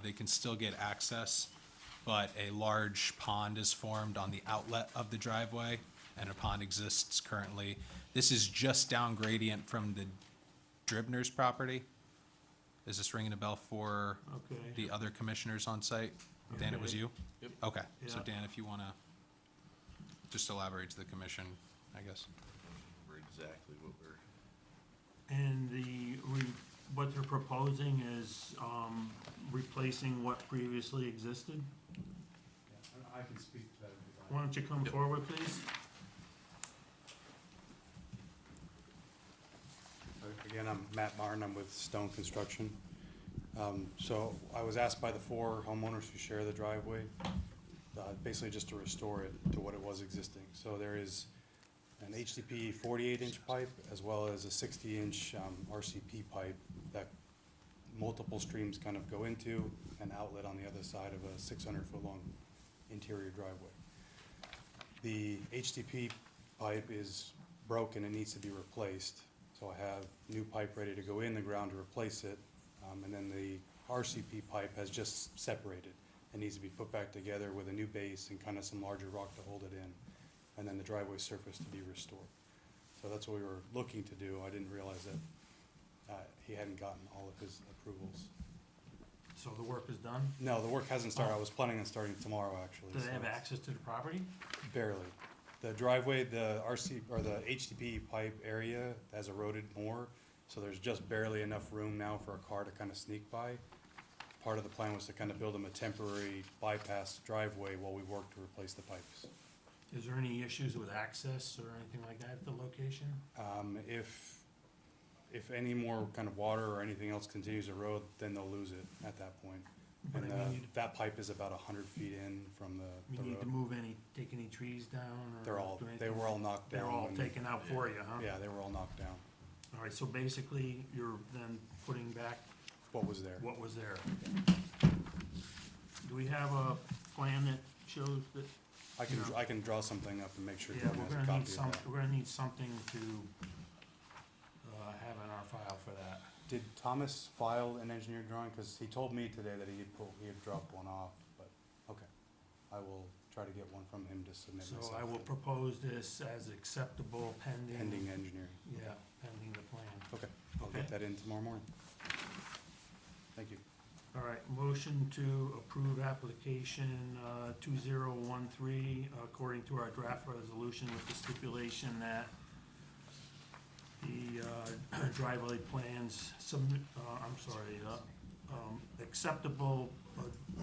They can still get access, but a large pond is formed on the outlet of the driveway, and a pond exists currently. This is just down gradient from the Dribner's property. Is this ringing a bell for Okay. the other commissioners on site? Dan, it was you? Yep. Okay, so Yeah. Dan, if you wanna just elaborate to the commission, I guess. Remember exactly what we're, And what they're proposing is, replacing what previously existed. Yeah, I can speak to that if you'd like. Why don't you come Yep. forward, please? Again, I'm Matt Martin, I'm with Stone Construction. So I was asked by the 4 homeowners who share the driveway, basically just to restore it to what it was existing. So there is an HDP 48-inch pipe as well as a 60-inch RCP pipe that multiple streams kind of go into, an outlet on the other side of a 600-foot-long interior driveway. The HDP pipe is broken and needs to be replaced, so I have new pipe ready to go in the ground to replace it. And then the RCP pipe has just separated. It needs to be put back together with a new base and kind of some larger rock to hold it in, and then the driveway surface to be restored. So that's what we were looking to do. I didn't realize that he hadn't gotten all of his approvals. So the work is done? No, the work hasn't started. I was planning on starting tomorrow, actually. Do they so have it's access to the property? Barely. The driveway, the RC, or the HDP pipe area has eroded more, so there's just barely enough room now for a car to kind of sneak by. Part of the plan was to kind of build him a temporary bypass driveway while we work to replace the pipes. Is there any issues with access or anything like that at the location? If any more kind of water or anything else continues to erode, then they'll lose it at that point. But And I mean, that pipe is about 100 feet in from the You need to road. move take any trees down or? do They anything? were all knocked down. They're all when- taken out for you, huh? Yeah, they were all knocked down. All right, so basically, you're then putting back What was there? what was there. Do we have a plan that shows that? I can draw something up and make sure Yeah, Jordan we're has a gonna need copy of some, that. we're gonna need something to, have in our file for that. Did Thomas file an engineered drawing? Because he told me today that he had dropped one off, but, okay. I will try to get one from him to submit So myself. I will propose this as acceptable pending. Pending engineering. Yeah, pending the plan. Okay, I'll Okay. get that in tomorrow morning. Thank you. All right, motion to approve application 2013 according to our draft resolution with the stipulation that the driveway plans acceptable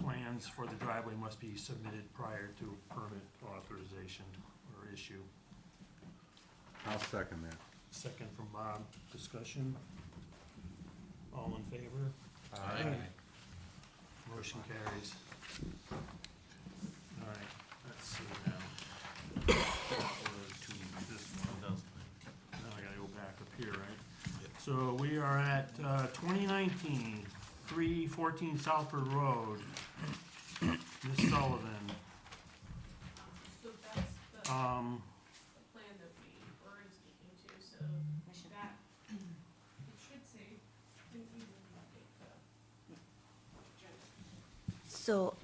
plans for the driveway must be submitted prior to permit authorization or issue. I'll second that. Second from Bob, discussion? All in favor? Aye. Motion carries. All right, let's see now. This one. Now I gotta go back up here, right? So we are at 2019, 314 Southford Road. Ms. Sullivan. So that's the plan that we were already speaking to, so that, it should say, didn't even update the agenda. So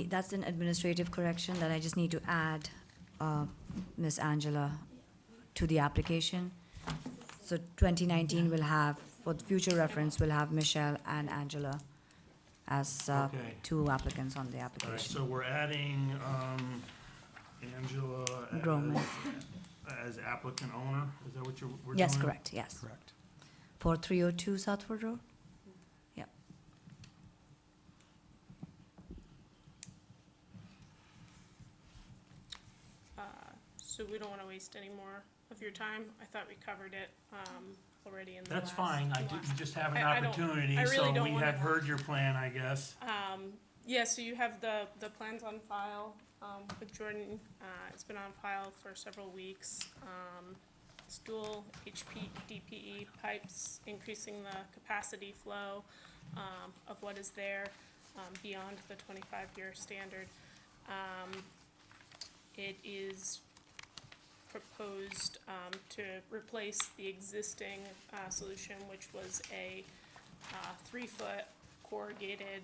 that's an administrative correction that I just need to add, Ms. Angela, to the application. So 2019 will have, for the future reference, we'll have Michelle and Angela as Okay. two applicants on the All right, application. so we're adding Angela Groman. as applicant owner, is that what we're doing? Yes, correct, yes. Correct. For 302 Southford Road? Yep. So we don't wanna waste any more of your time. I thought we covered it, already in the That's last. fine, the you last- just have an I don't- opportunity, I really so don't we wanna- had heard your plan, I guess. Yeah, so you have the plans on file, with Jordan. It's been on file for several weeks. It's dual HP, DPE pipes, increasing the capacity flow, of what is there, beyond the 25-year standard. It is proposed, to replace the existing, solution, which was a, 3-foot corrugated,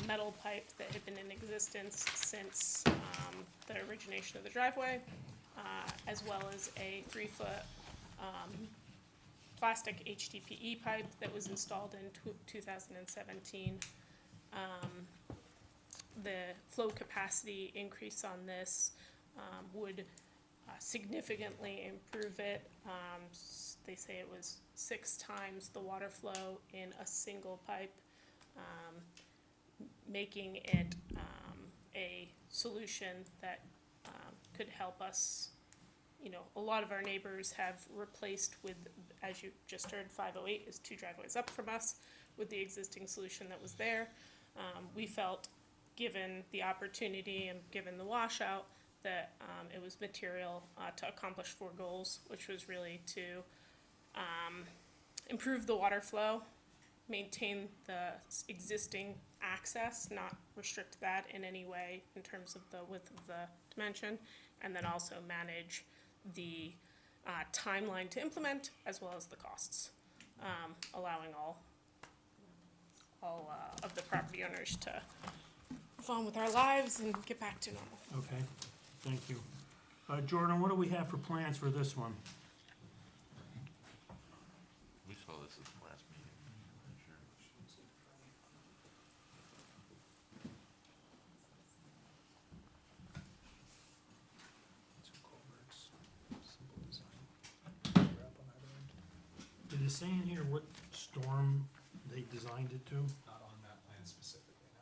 metal pipe that had been in existence since, the origination of the driveway, as well as a 3-foot, plastic HDPE pipe that was installed in 2017. The flow capacity increase on this, would significantly improve it. They say it was 6 times the water flow in a single pipe, making it a solution that could help us. You know, a lot of our neighbors have replaced with, as you just heard, 508 is 2 driveways up from us with the existing solution that was there. We felt, given the opportunity and given the washout, that it was material to accomplish 4 goals, which was really to improve the water flow maintain the existing access, not restrict that in any way in terms of the width of the dimension, and then also manage the timeline to implement as well as the costs, allowing all of the property owners to move on with our lives and get back to normal. Okay, thank you. Jordan, what do we have for plans for this one? We saw this at the last meeting. I'm sure. Did it say in here what storm they designed it to? Not on that plan specifically, no.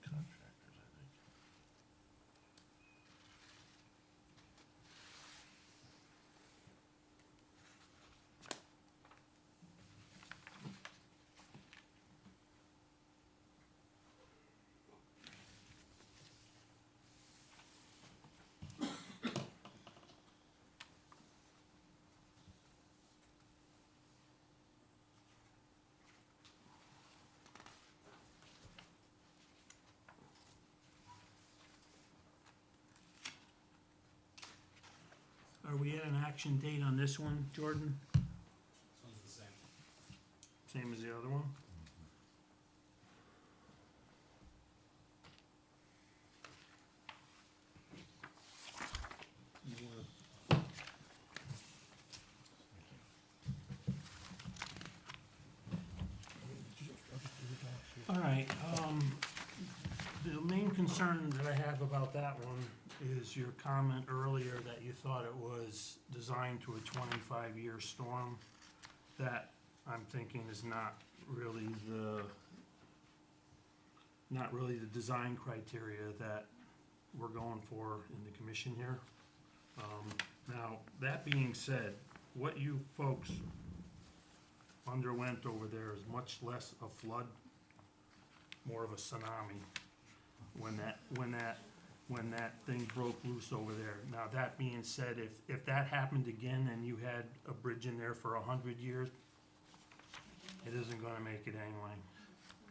Contractors, I think. Are we at an action date on this one, Jordan? This one's the same. Same as the other one? All right, the main concern that I have about that one is your comment earlier that you thought it was designed to a 25-year storm. That, I'm thinking, is not really the design criteria that we're going for in the commission here. Now, that being said, what you folks underwent over there is much less a flood, more of a tsunami, when that thing broke loose over there. Now, that being said, if that happened again and you had a bridge in there for 100 years, it isn't gonna make it anyway.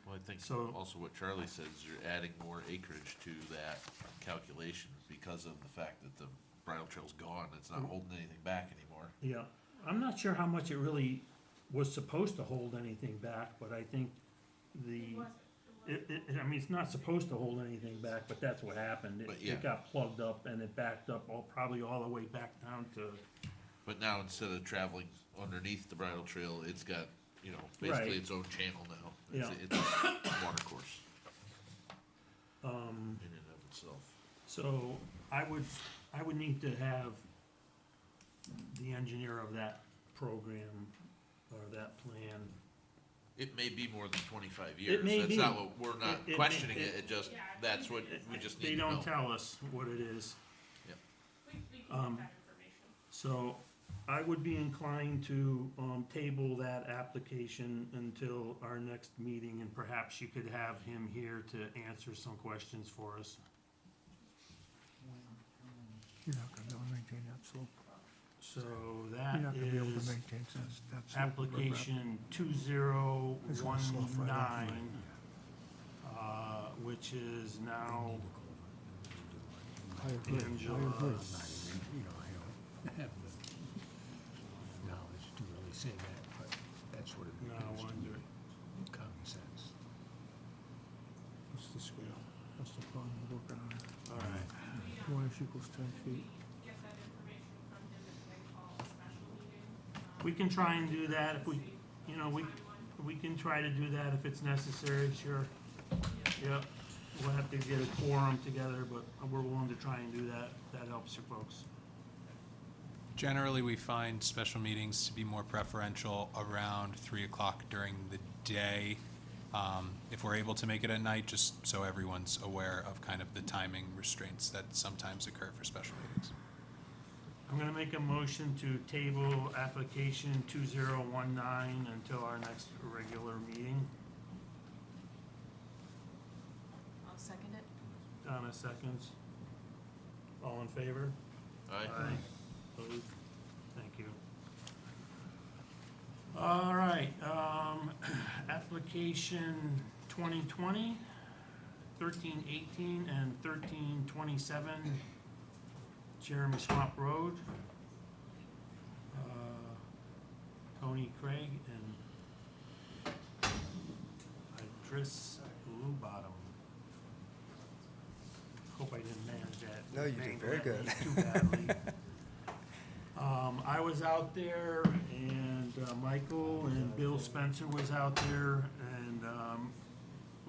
Well, I think So- also what Charlie says, you're adding more acreage to that calculation because of the fact that the bridle trail's gone, it's not holding anything back anymore. Yeah, I'm not sure how much it really was supposed to hold anything back, but I think I mean, it's not supposed to hold anything back, but that's what happened. But yeah. It got plugged up and it backed up probably all the way back down to, But now, instead of traveling underneath the bridle trail, it's got, basically Right. its own channel now. Yeah. It's a water course in and of itself. so I would need to have the engineer of that program or that plan. It may be more than 25 years. may That's be. not what, we're not It- questioning it- it, that's what we just need They to know. don't tell us what it is. Yep. We can get Um, that information. So I would be inclined to table that application until our next meeting, and perhaps you could have him here to answer some questions for us. You're not gonna be able to maintain that slope. So You're that not gonna be able to is maintain that slope. application It's gonna slough right off. 2019, which is now I agree, I agree. Angela's. You know, I don't have the knowledge to really say that, but that's what it No appears to me, wonder. common sense. What's the scale? That's the problem we're working on. All right. 1 = 10 feet. Get that information from him and then call a special meeting. We can try and do that if we can try to do that if it's necessary, sure. Yep, we'll have to get a quorum together, but we're willing to try and do that, if that helps you folks. Generally, we find special meetings to be more preferential around 3 o'clock during the day. if we're able to make it at night, just so everyone's aware of kind of the timing restraints that sometimes occur for special meetings. I'm gonna make a motion to table application 2019 until our next regular meeting. I'll second it. Donna seconds. All in favor? Aye. Opposed? Thank you. All right, application 2020, 1318 and 1327, Jeremy Swamp Road. Tony Craig and Idris Bluebottom. Hope I didn't manage that. No, you did mangle very that good. name Too badly. I was out there, and Michael and Bill Spencer was out there, and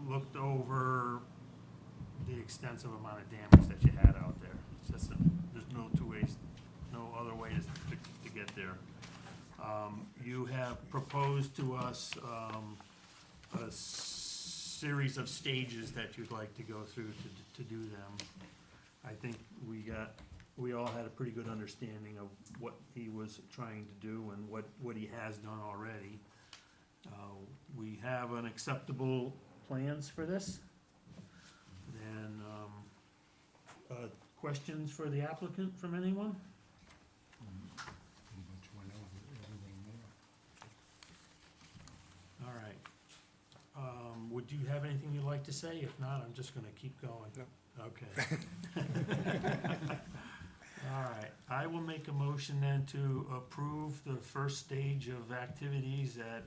looked over the extensive amount of damage that you had out there. It's just, there's no two ways, no other way to get there. You have proposed to us a series of stages that you'd like to go through to do them. I think we all had a pretty good understanding of what he was trying to do and what he has done already. We have an acceptable plans for this. And, questions for the applicant from anyone? Pretty much went over everything there. All right. Would you have anything you'd like to say? If not, I'm just gonna keep going. No. Okay. All right, I will make a motion then to approve the first stage of activities at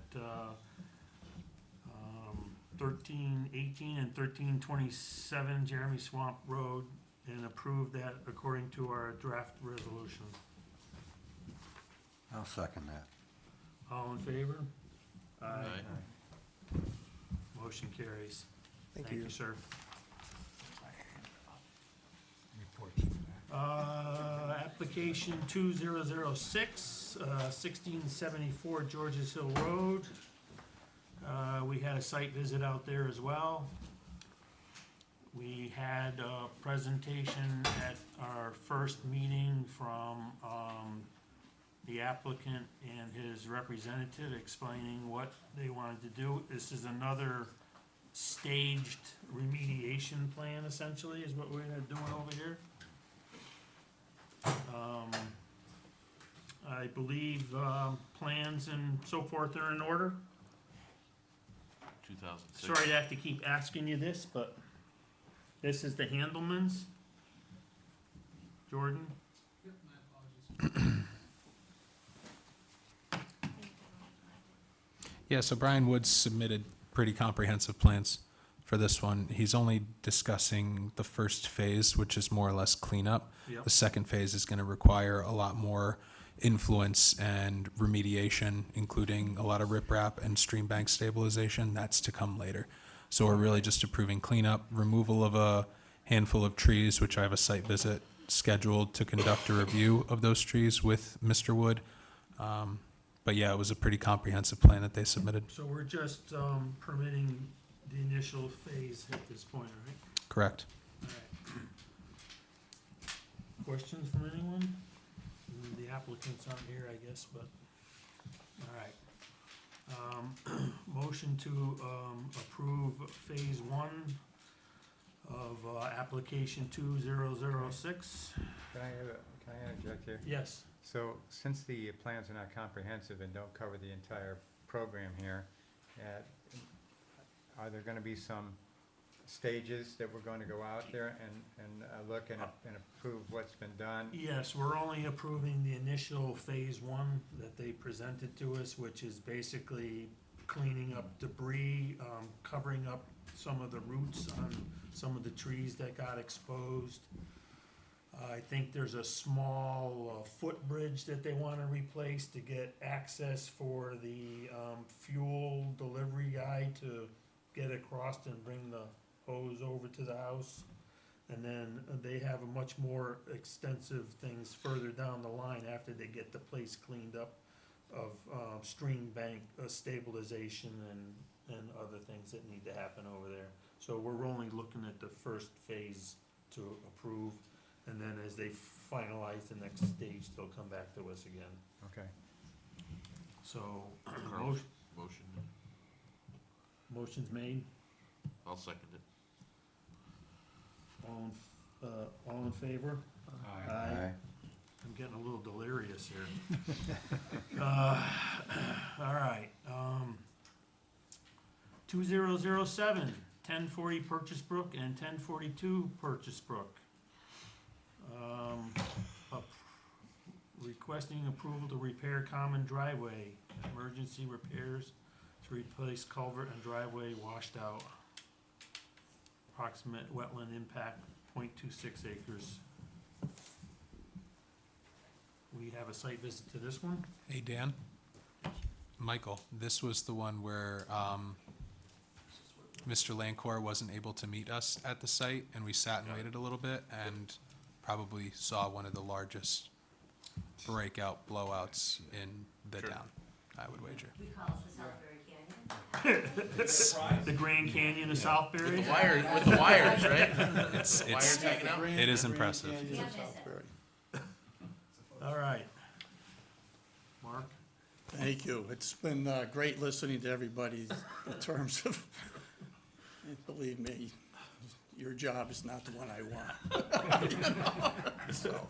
1318 and 1327 Jeremy Swamp Road, and approve that according to our draft resolution. I'll second that. All in favor? Aye. Motion carries. Thank Thank you. you, sir. Reports from that. Application 2006, 1674 Georges Hill Road. We had a site visit out there as well. We had a presentation at our first meeting from the applicant and his representative explaining what they wanted to do. This is another staged remediation plan, essentially, is what we're doing over here. I believe plans and so forth are in order. 2006. Sorry to have to keep asking you this, but this is the Handelmans. Jordan? Yeah, so Brian Woods submitted pretty comprehensive plans for this one. He's only discussing the first phase, which is more or less cleanup. Yep. The second phase is going to require a lot more influence and remediation, including a lot of riprap and stream bank stabilization. That's to come later. So we're really just approving cleanup, removal of a handful of trees, which I have a site visit scheduled to conduct a review of those trees with Mr. Wood. But yeah, it was a pretty comprehensive plan that they submitted. So we're just permitting the initial phase at this point, right? Correct. All right. Questions from anyone? The applicants aren't here, I guess, but, all right. Motion to approve phase one of application 2006. Can I interject here? Yes. So, since the plans are not comprehensive and don't cover the entire program here, are there gonna be some stages that we're going to go out there and look and approve what's been done? Yes, we're only approving the initial phase one that they presented to us, which is basically cleaning up debris, covering up some of the roots on some of the trees that got exposed. I think there's a small footbridge that they want to replace to get access for the fuel delivery guy to get across and bring the hose over to the house. And then they have a much more extensive things further down the line after they get the place cleaned up of stream bank stabilization and and other things that need to happen over there. So we're only looking at the first phase to approve, and then as they finalize the next stage, they'll come back to us again. Okay. So, Carl's motion, motion's made, I'll second it. all in favor? Aye. I'm getting a little delirious here. All right, 2007, 1040 Purchase Brook and 1042 Purchase Brook. Requesting approval to repair common driveway, emergency repairs to replace culvert and driveway washed out. Approximate wetland impact, 0.26 acres. We have a site visit to this one? Hey, Dan? Michael, this was the one where Mr. Lancor wasn't able to meet us at the site, and we sat and waited a little bit and probably saw one of the largest breakout blowouts in the Sure. town, I would wager. We call it the Southbury Canyon. It's, The Grand Canyon of Southbury? With the wires, right? it's, Wires hanging out? it is impressive. All right. Mark? Thank you. It's been great listening to everybody in terms of, believe me, your job is not the one I want. You know, so,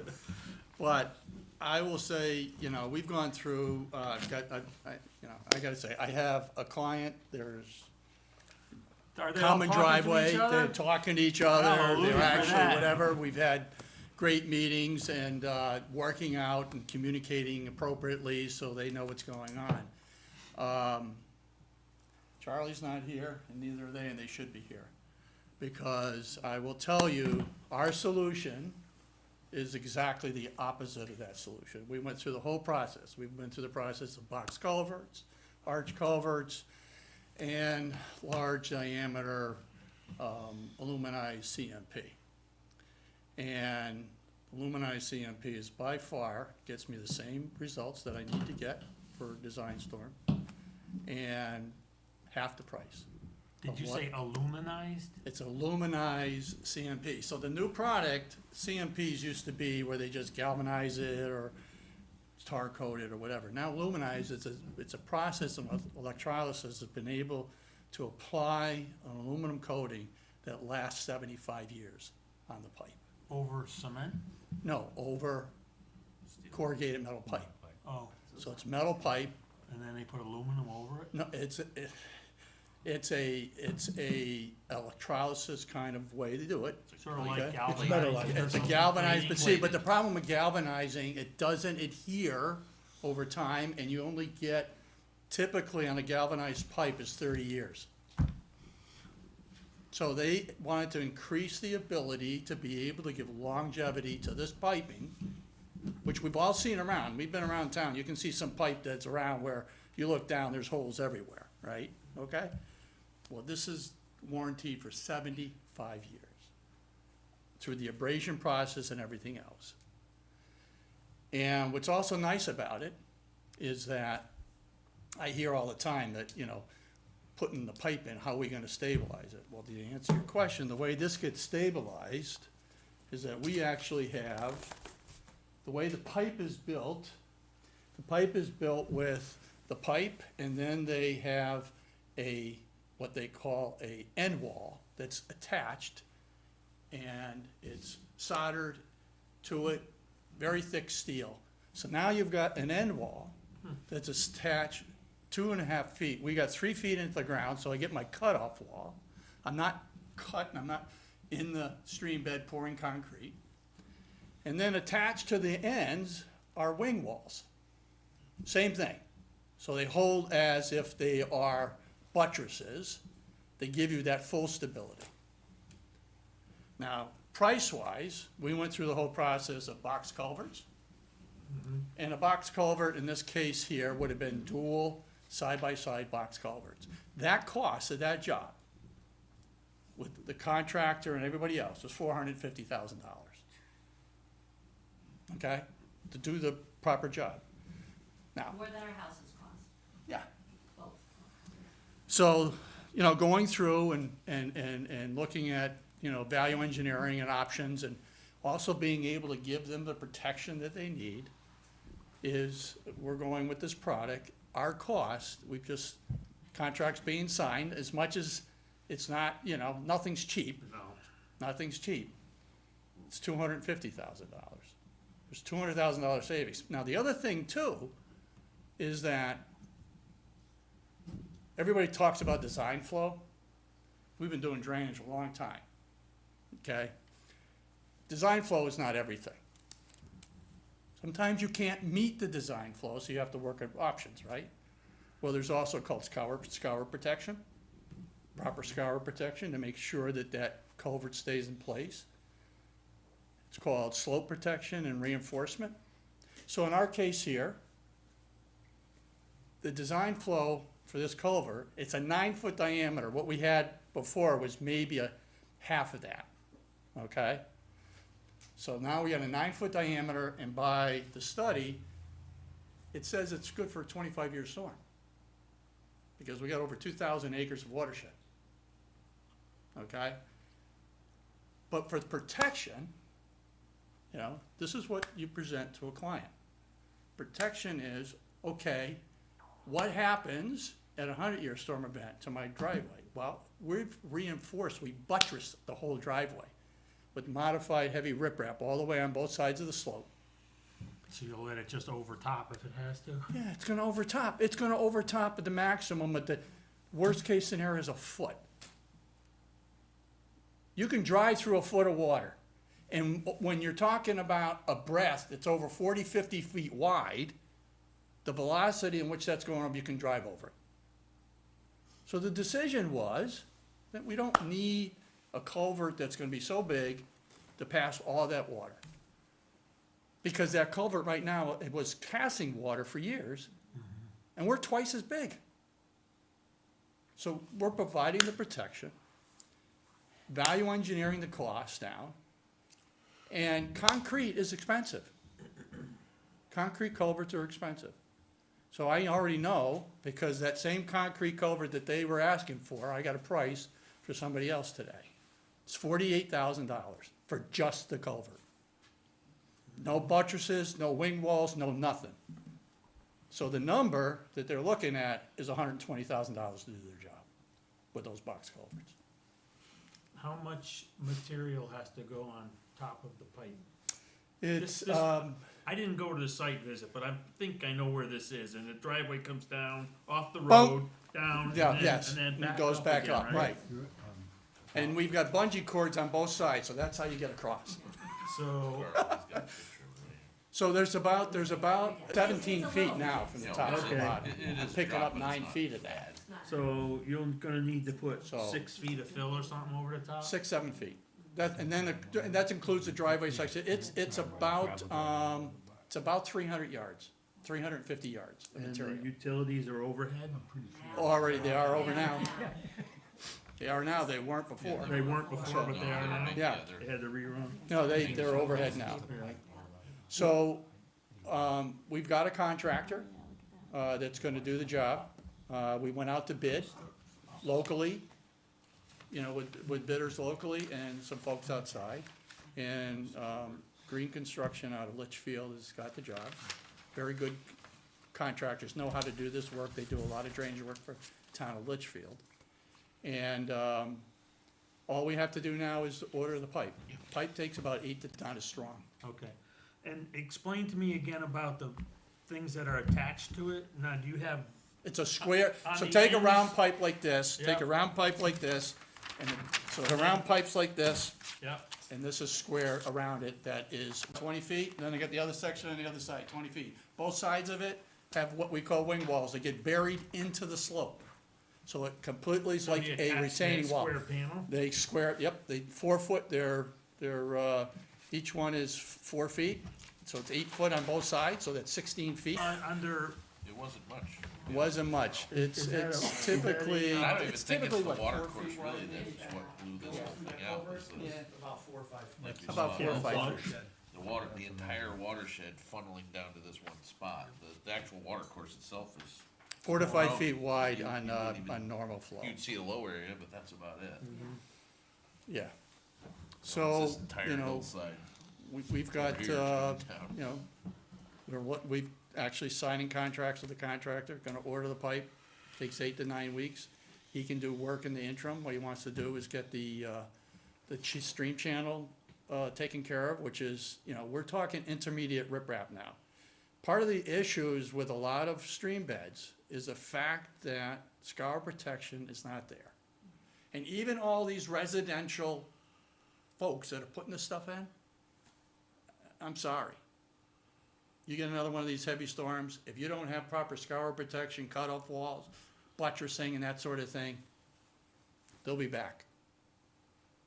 but I will say, you know, we've gone through, I gotta say, I have a client, there's Are they all common talking to driveway, each other? they're talking to each other, Hallelujah they're for actually, that. whatever, we've had great meetings and, working out and communicating appropriately so they know what's going on. Charlie's not here, and neither are they, and they should be here. Because I will tell you, our solution is exactly the opposite of that solution. We went through the whole process. We went through the process of box culverts, arch culverts, and large diameter aluminized CMP. And aluminized CMP is by far, gets me the same results that I need to get for Design Storm, and half the price. Did of you what- say aluminized? It's aluminized CMP. So the new product, CMPs used to be where they just galvanize it or tar coat it or whatever. Now aluminized, it's a process of electrolysis that's been able to apply an aluminum coating that lasts 75 years on the pipe. Over cement? No, over corrugated metal pipe. Oh, So it's metal pipe. and then they put aluminum over it? No, it's a electrolysis kind of way to do it. Sort of Okay. like It's galvanized? It's a galvanized, but see, but the problem with galvanizing, it doesn't adhere over time, and you only get, typically on a galvanized pipe is 30 years. So they wanted to increase the ability to be able to give longevity to this piping, which we've all seen around. We've been around town. You can see some pipe that's around where you look down, there's holes everywhere, right? Okay? Well, this is warranted for 75 years through the abrasion process and everything else. And what's also nice about it is that I hear all the time that, you know, putting the pipe in, how are we gonna stabilize it? Well, to answer your question, the way this gets stabilized is that we actually have, the way the pipe is built with the pipe, and then they have what they call a end wall that's attached, and it's soldered to it, very thick steel. So now you've got an end wall that's attached 2.5 feet. We got 3 feet into the ground, so I get my cutoff wall. I'm not cutting, I'm not in the stream bed pouring concrete. And then attached to the ends are wing walls. Same thing. So they hold as if they are buttresses. They give you that full stability. Now, price-wise, we went through the whole process of box culverts. And a box culvert, in this case here, would have been dual side-by-side box culverts. That cost of that job, with the contractor and everybody else, was $450,000. Okay? To do the proper job. Now, More than our houses cost, yeah, both. So, you know, going through and looking at, you know, value engineering and options, and also being able to give them the protection that they need, is we're going with this product. Our cost, contracts being signed, as much as it's not, you know, nothing's cheap. No. Nothing's cheap. It's $250,000. There's $200,000 savings. Now, the other thing too is that everybody talks about design flow. We've been doing drainage a long time, okay? Design flow is not everything. Sometimes you can't meet the design flow, so you have to work at options, right? Well, there's also called scour protection, proper scour protection to make sure that that culvert stays in place. It's called slope protection and reinforcement. So in our case here, the design flow for this culvert, it's a 9-foot diameter. What we had before was maybe a half of that, okay? So now we got a 9-foot diameter, and by the study, it says it's good for a 25-year storm, because we got over 2,000 acres of watershed, okay? But for the protection, you know, this is what you present to a client. Protection is, okay, what happens at a 100-year storm event to my driveway? Well, we've reinforced, we buttressed the whole driveway with modified heavy riprap all the way on both sides of the slope. So you'll let it just overtop if it has to? Yeah, it's gonna overtop. It's gonna overtop at the maximum, but the worst-case scenario is a foot. You can drive through a foot of water. And when you're talking about a breast that's over 40, 50 feet wide, the velocity in which that's going up, you can drive over it. So the decision was that we don't need a culvert that's gonna be so big to pass all that water. Because that culvert right now, it was passing water for years, and we're twice as big. So we're providing the protection, value engineering the cost down, and concrete is expensive. Concrete culverts are expensive. So I already know, because that same concrete culvert that they were asking for, I got a price for somebody else today. It's $48,000 for just the culvert. No buttresses, no wing walls, no nothing. So the number that they're looking at is $120,000 to do their job with those box culverts. How much material has to go on top of the pipe? It's, This- I didn't go to the site visit, but I think I know where this is, and the driveway comes down, off the Well, road, down, yeah, and then, yes, and then it back goes up back again, up, right. And we've got bungee cords on both sides, so that's how you get across. So, So there's about 17 feet now from the top to the Okay. bottom. I'm picking up 9 feet of that, so you're gonna need to put So- 6 feet of fill or something over the top? 6, 7 feet. That, and then, and that includes the driveway section. It's about 300 yards, 350 yards of And material. the utilities are overhead? Already, they are over now. They are now, they weren't before. They weren't before, but they are now? Yeah. They had to rerun? No, they're overhead now. So, we've got a contractor, that's gonna do the job. We went out to bid locally, you know, with bidders locally and some folks outside. And, Green Construction out of Litchfield has got the job. Very good contractors, know how to do this work. They do a lot of drainage work for the town of Litchfield. And, all we have to do now is order the pipe. Pipe takes about 8 to 10 is strong. Okay. And explain to me again about the things that are attached to it. Now, do you have, It's a square, On so the take a ends? round pipe like this, take Yeah. a round pipe like this, and so the round pipe's like this, yeah, and this is square around it that is 20 feet, and then I got the other section on the other side, 20 feet. Both sides of it have what we call wing walls, they get buried into the slope. So it completely is so like you a attach that retaining wall. square panel? They square, yep, they 4 foot, they're, each one is 4 feet, so it's 8 foot on both sides, so that's 16 feet. Under, It wasn't much. Wasn't much, it's Is that a- it's typically, And I don't even it's think it's typically the what, water 4 course feet wide? really that's what blew this whole thing out. was those- About 4 or 5 feet. like you About saw 4 or the 5 water- feet. The water, the entire watershed funneling down to this one spot. The actual water course itself is 4 to 5 Well, feet wide you on, wouldn't even- on normal flow. You'd see a lower area, but that's about it. Yeah. It's So, this entire you know, hillside. we've got, Over here to town. you know, we've actually signing contracts with the contractor, gonna order the pipe, takes 8 to 9 weeks. He can do work in the interim. What he wants to do is get the stream channel, taken care of, which is, you know, we're talking intermediate riprap now. Part of the issues with a lot of stream beds is the fact that scour protection is not there. And even all these residential folks that are putting this stuff in, I'm sorry. You get another one of these heavy storms, if you don't have proper scour protection, cut-off walls, buttressing and that sort of thing, they'll be back.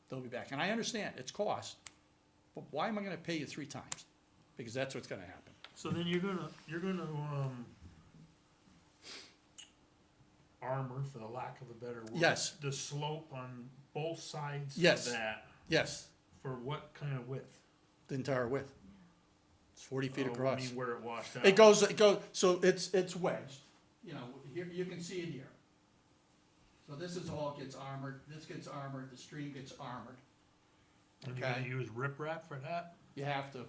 They'll be back. And I understand, it's cost, but why am I gonna pay you 3 times? Because that's what's gonna happen. So then you're gonna, armor, for the lack of a better word. Yes. The slope on both sides of Yes. that, Yes, for what kind of width? the entire width. It's 40 feet Oh, I across. mean, where it washed out. It goes, so it's wedged, you know, here, you can see it here. So this is all gets armored, this gets armored, the stream gets armored. And you're gonna Okay. use riprap for that? You have to.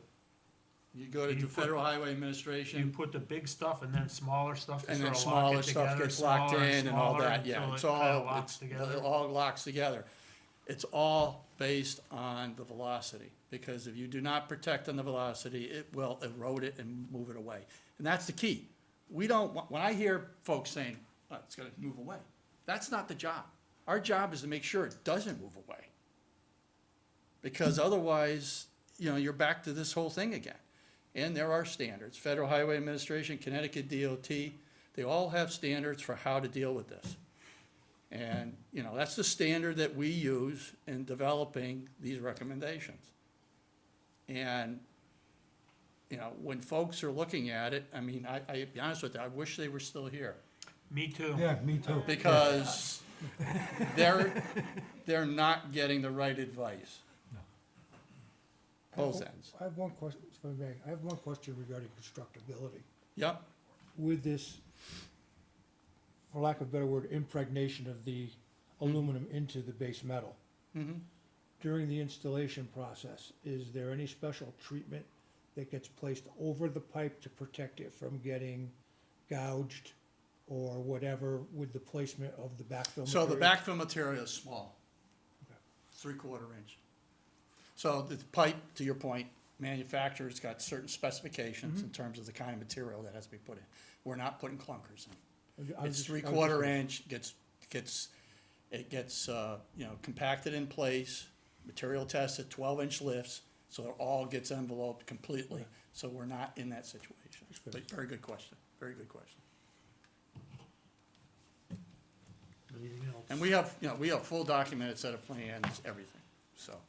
You go to You the put- Federal Highway You Administration, put the big stuff and then smaller stuff to and then sort of lock smaller it stuff together, gets locked smaller in and all smaller that, yeah, until it's it kinda all, locks it together. all locks together. It's all based on the velocity, because if you do not protect on the velocity, it will erode it and move it away. And that's the key. We don't, when I hear folks saying, oh, it's gonna move away, that's not the job. Our job is to make sure it doesn't move away. Because otherwise, you know, you're back to this whole thing again. And there are standards. Federal Highway Administration, Connecticut DOT, they all have standards for how to deal with this. And, you know, that's the standard that we use in developing these recommendations. And, you know, when folks are looking at it, I mean, I be honest with you, I wish they were still here. Me too. Yeah, me too. Because they're not getting the right advice. Both ends. I have one question, if I may, I have one question regarding constructability. Yep, With this, for lack of a better word, impregnation of the aluminum into the base metal, mhm. during the installation process, is there any special treatment that gets placed over the pipe to protect it from getting gouged or whatever with the placement of the backfill So the material? backfill material is small. 3/4 inch. So the pipe, to your point, manufacturer's got certain specifications in terms of the kind of material that has to be put in. We're not putting clunkers in. I was It's just- 3/4 inch, it gets, you know, compacted in place, material tested, 12-inch lifts, so it all gets enveloped completely. So we're not in that situation. But very good question, very good question. Anything else? And we have, you know, we have full documented set of plans, everything, so.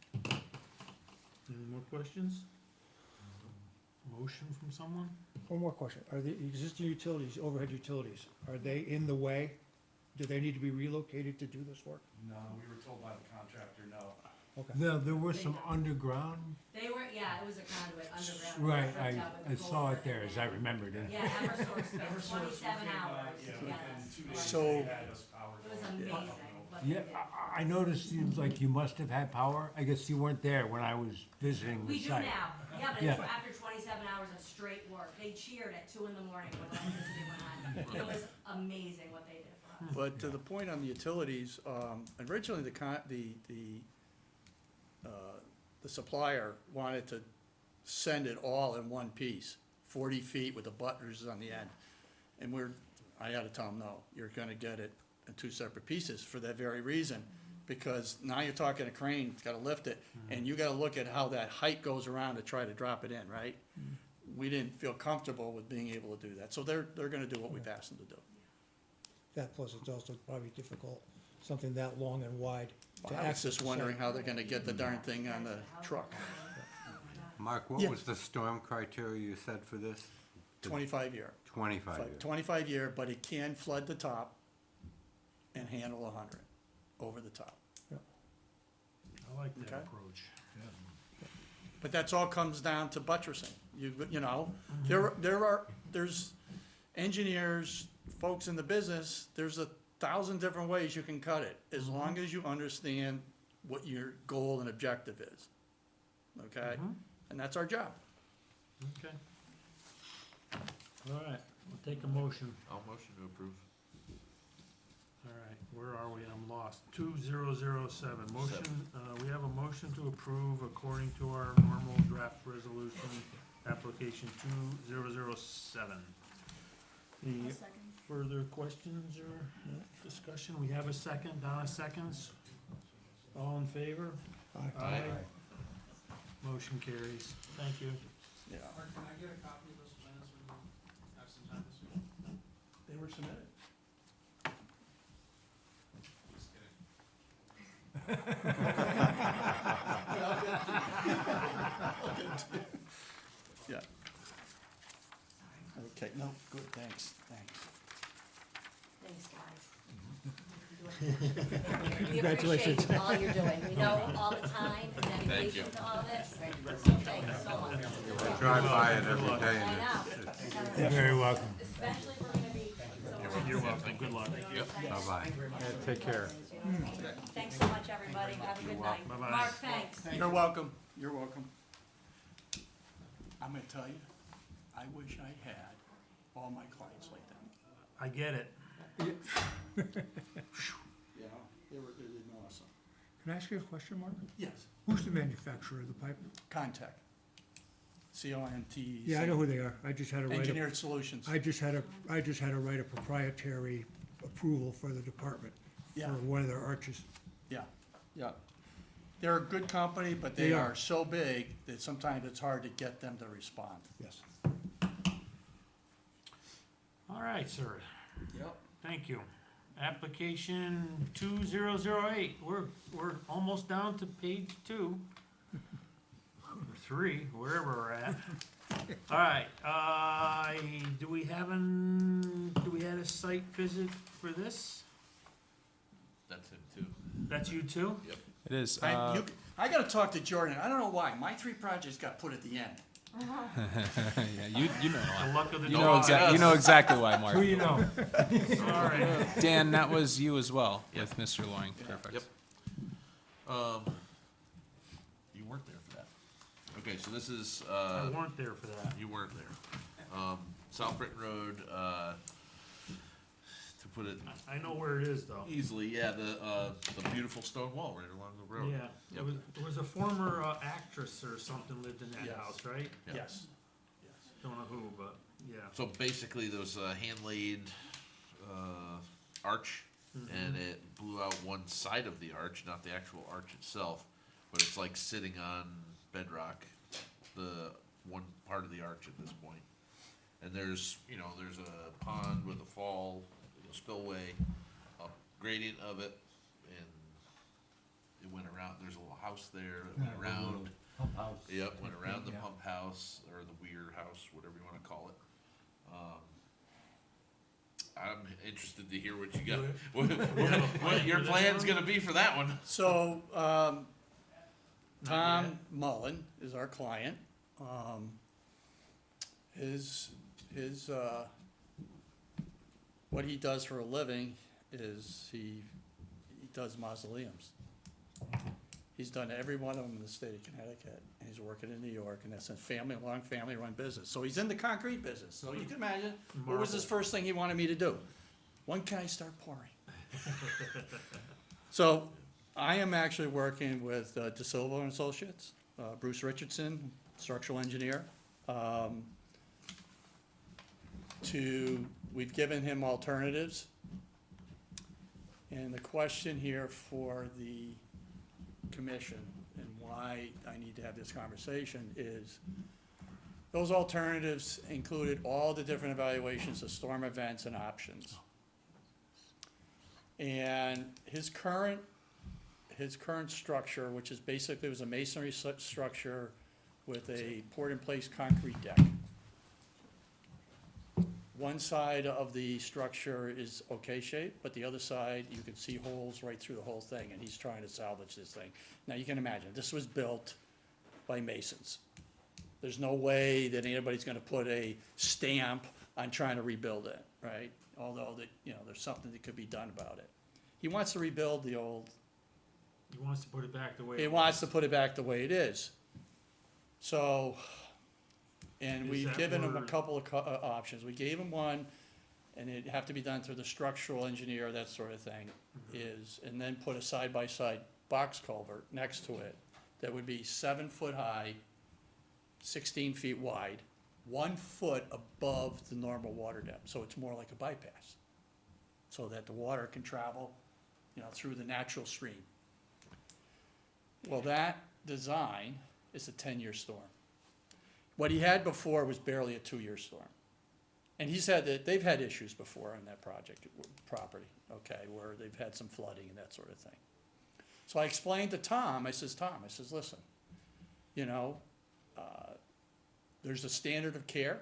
Any more questions? Motion from someone? One more question. Are the existing utilities, overhead utilities, are they in the way? Do they need to be relocated to do this work? No, we were told by the contractor, no. Okay. There was some underground, They were, yeah, it was a conduit underground. right, Hooked up I with saw culvert it there and as then- I remembered it. Yeah, Eversource spent 27 hours to get us. So- It was amazing what they Yeah, did. I noticed you, like, you must have had power. I guess you weren't there when I was visiting the We do site. now, yeah, but Yeah. it's after 27 hours of straight work. They cheered at 2 in the morning when electricity went on. It was amazing what they did for us. But to the point on the utilities, originally the supplier wanted to send it all in one piece, 40 feet with the buttresses on the end. And I had to tell them, no, you're gonna get it in 2 separate pieces for that very reason. Because now you're talking a crane, it's gotta lift it, and you gotta look at how that height goes around to try to drop it in, right? We didn't feel comfortable with being able to do that, so they're gonna do what we've asked them to do. That plus it's also probably difficult, something that long and wide to I was access. just the wondering site. how they're gonna get the darn thing on the truck. Mark, what Yeah. was the storm criteria you said for this? 25 year. 25 years. 25 year, but it can flood the top and handle 100 over the top. I like that Okay. approach. But that's all comes down to buttressing. You know, there's engineers, folks in the business, there's 1,000 different ways you can cut it, as long as you understand what your goal and objective is. Okay? And that's our job. Okay. All right, we'll take a motion. I'll motion to approve. All right, where are we? I'm lost. 2007, motion, we have a motion to approve according to our normal draft resolution, application 2007. Any further questions or discussion? We have a second, Donna seconds. All in favor? Aye. Motion carries. Thank you. Yeah. Mark, can I get a copy of those plans when you have some time this week? They were submitted. Yeah. Okay, no, good, thanks. Thanks, guys. Congratulations. We appreciate all you're doing. We know all the time and dedication to all this. So thank you so much. I drive by it every day I and know. You're very welcome. Especially if we're gonna be. You're welcome. Good luck. bye-bye. Take care. Thanks so much, everybody. Have a good night. Bye-bye. Mark, thanks. You're welcome, you're welcome. I'm gonna tell you, I wish I had all my clients like that. I get it. You know, they've been awesome. Can I ask you a question, Mark? Yes. Who's the manufacturer of the pipe? Contact. C-O-N-T. Yeah, I know who they are. I just had to write Engineered Solutions. I just had to write a proprietary approval for the department Yeah. for one of their arches. Yeah, yeah. They're a good company, but they They are are. so big that sometimes it's hard to get them to respond. Yes. All right, sir. Yep. Thank you. Application 2008, we're almost down to page 2. Or 3, wherever we're at. All right, do we have a site visit for this? That's him too. That's you too? Yep. It is. I gotta talk to Jordan. I don't know why. My 3 projects got put at the end. Yeah, you know The why. luck of the You draw. know exactly why, Mark. Who you know? Sorry. Dan, that was you as well with Mr. Loring. Perfect. Yep. You weren't there for that. Okay, so this is, I weren't there for that. you weren't there. South Britton Road, to put it I know where it is though. easily, yeah, the beautiful stone wall right along the road. Yeah, Yep. there was a former actress or something lived in that Yes. house, right? Yeah. Yes. Don't know who, but yeah. So basically, there was a hand-laid arch, and it blew out one side of the arch, not the actual arch itself, but it's like sitting on bedrock, the one part of the arch at this point. And there's a pond with a fall, spillway, a gradient of it, and it went around. There's a little house there that went around. Pump house. Yep, went around the Yeah. pump house, or the weir house, whatever you wanna call it. I'm interested to hear what you got, what your plan's gonna be for that one. So, Not Tom Mullen is our client. His, what he does for a living is he does mausoleums. He's done every one of them in the state of Connecticut, and he's working in New York, and that's a long family-run business. So he's in the concrete business, so you can imagine, what was his first thing he wanted me to do? When can I start pouring? So, I am actually working with De Silva and Associates, Bruce Richardson, structural engineer. We've given him alternatives. And the question here for the commission and why I need to have this conversation is, those alternatives included all the different evaluations of storm events and options. And his current structure, which is basically was a masonry structure with a poured-in-place concrete deck. One side of the structure is okay shape, but the other side, you can see holes right through the whole thing, and he's trying to salvage this thing. Now, you can imagine, this was built by masons. There's no way that anybody's gonna put a stamp on trying to rebuild it, right? Although that, there's something that could be done about it. He wants to rebuild the old, He wants to put it back the way it he was. wants to put it back the way it is. So, and Is we've that given him a where- couple of options. We gave him one, and it'd have to be done through the structural engineer, that sort of thing, and then put a side-by-side box culvert next to it that would be 7 foot high, 16 feet wide, 1 foot above the normal water depth, so it's more like a bypass. So that the water can travel, through the natural stream. Well, that design is a 10-year storm. What he had before was barely a 2-year storm. And he said that they've had issues before on that property, okay, where they've had some flooding and that sort of thing. So I explained to Tom, I says, listen, there's a standard of care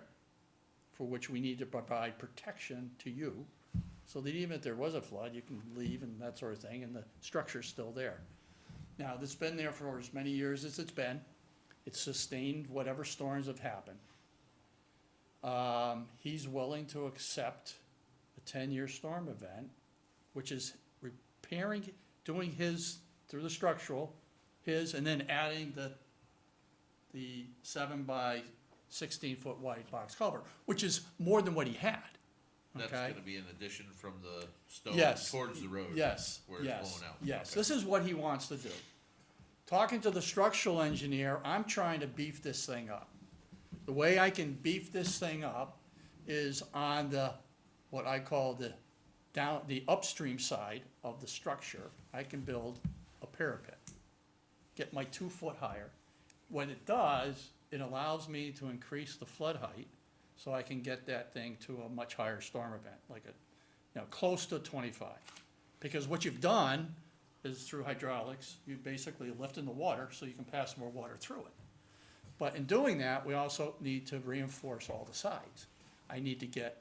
for which we need to provide protection to you, so that even if there was a flood, you can leave and that sort of thing, and the structure's still there. Now, it's been there for as many years as it's been. It's sustained whatever storms have happened. He's willing to accept a 10-year storm event, which is repairing, doing his, through the structural, and then adding the 7 by 16 foot wide box culvert, which is more than what he had. That's Okay? gonna be an addition from the stone Yes. towards the road. Yes, Where it's yes, blowing out. yes. Okay. This is what he wants to do. Talking to the structural engineer, I'm trying to beef this thing up. The way I can beef this thing up is on the, what I call the upstream side of the structure. I can build a parapet, get my 2 foot higher. What it does, it allows me to increase the flood height, so I can get that thing to a much higher storm event, like close to 25. Because what you've done is through hydraulics, you basically lifting the water so you can pass more water through it. But in doing that, we also need to reinforce all the sides. I need to get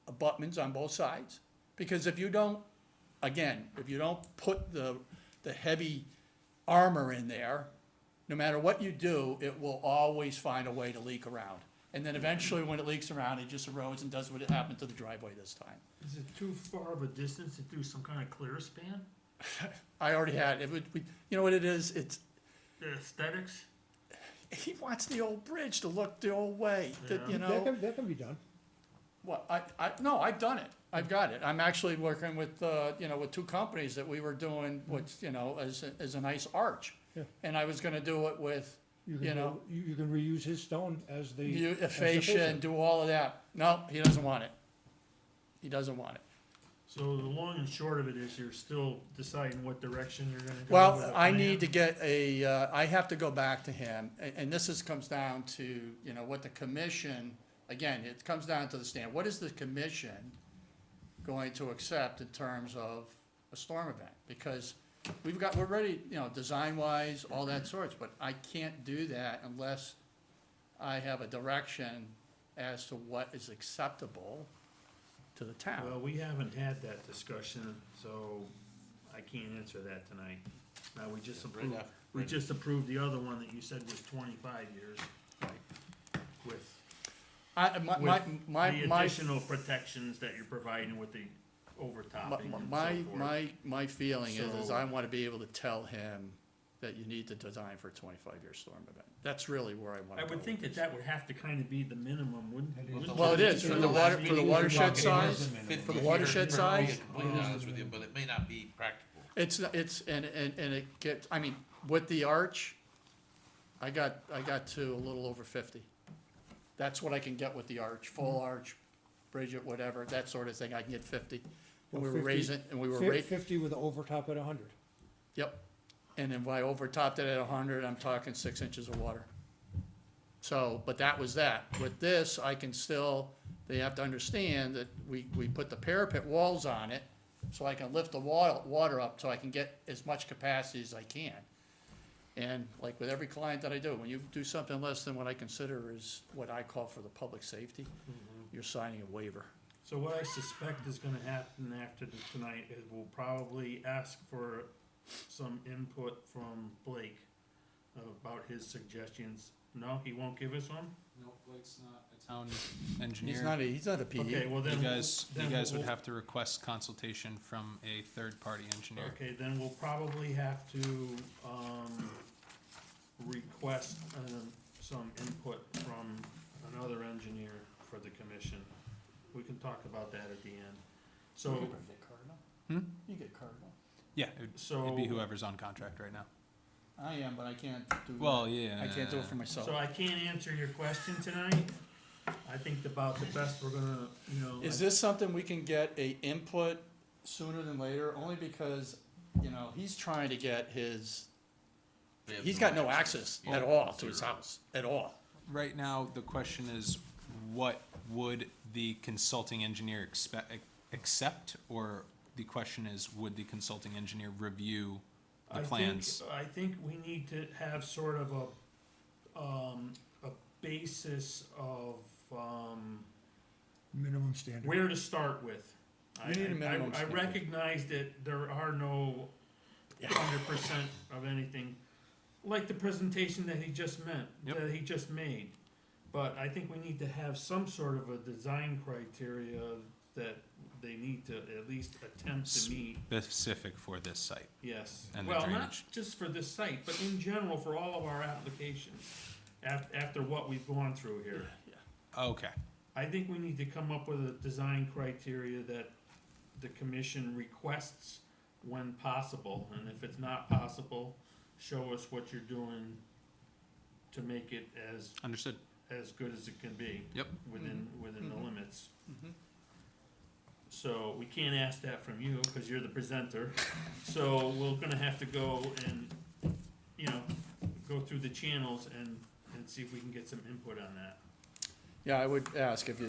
abutments on both sides, because if you don't put the heavy armor in there, no matter what you do, it will always find a way to leak around. And then eventually, when it leaks around, it just erodes and does what happened to the driveway this time. Is it too far of a distance to do some kind of clear span? I already had, you know what it is? It's, The aesthetics? he wants the old bridge to look the old way, Yeah. That can be done. Well, no, I've done it. I've got it. I'm actually working with, with 2 companies that we were doing, as a nice arch. Yeah. And I was gonna do it with, You can reuse his stone as the. fascia and do all of that. No, he doesn't want it. He doesn't want it. So the long and short of it is you're still deciding what direction you're gonna go with Well, the I plan? need to get I have to go back to him, and this comes down to, what the commission, again, it comes down to the stand. What is the commission going to accept in terms of a storm event? Because we're ready, design-wise, all that sorts, but I can't do that unless I have a direction as to what is acceptable to the town. Well, we haven't had that discussion, so I can't answer that tonight. Now, we just approved, after- we just approved the other one that you said was 25 years with the additional protections that you're providing with the overtopping and so forth. My feeling is So- I want to be able to tell him that you need to design for a 25-year storm event. That's really where I want I to go. would think that would have to kind of be the minimum, wouldn't it? Well, it is, for the watershed size, For the watershed size. To be completely honest with you, but it may not be practical. It's, and it gets, with the arch, I got to a little over 50. That's what I can get with the arch, full arch, Bridget, whatever, that sort of thing, I can get 50. And we were 50 raising, and we were 50 with an overtop at 100. Yep. And then if I overtopped it at 100, I'm talking 6 inches of water. So, but that was that. With this, I can still, they have to understand that we put the parapet walls on it, so I can lift the water up, so I can get as much capacity as I can. And like with every client that I do, when you do something less than what I consider is what I call for the public safety, you're signing a waiver. So what I suspect is gonna happen after tonight is we'll probably ask for some input from Blake about his suggestions. No, he won't give us one? No, Blake's not town engineer. He's not a PE. Okay, well You then. guys then would we'll- have to request consultation from a third-party engineer. Okay, then we'll probably have to, request, some input from another engineer for the commission. We can talk about that at the end. So, You get Cardinal? Hmm? You get Cardinal. Yeah, so. it'd be whoever's on contract right now. I am, but I can't do. Well, yeah. I can't do it for myself. So I can't answer your question tonight. I think about the best we're gonna, Is this something we can get a input sooner than later? Only because, he's trying to get his, They have he's got no access at all to his house, at all. Right now, the question is, what would the consulting engineer accept? Or the question is, would the consulting engineer review the plans? I think we need to have sort of a basis of, Minimum standard. where to start with. We need a minimum I standard. recognize that there are no 100% of anything, like the presentation that he just made. But I think we need to have some sort of a design criteria that they need to at least attempt to meet. Specific for this site. Yes. And the Well, not drainage. just for this site, but in general for all of our applications, after what we've gone through here. Okay. I think we need to come up with a design criteria that the commission requests when possible, and if it's not possible, show us what you're doing to make it Understood. as good as it can be. Yep. Within the Mhm. limits. Mhm. So we can't ask that from you, cause you're the presenter, so we're gonna have to go and, go through the channels and see if we can get some input on that. Yeah, I would ask if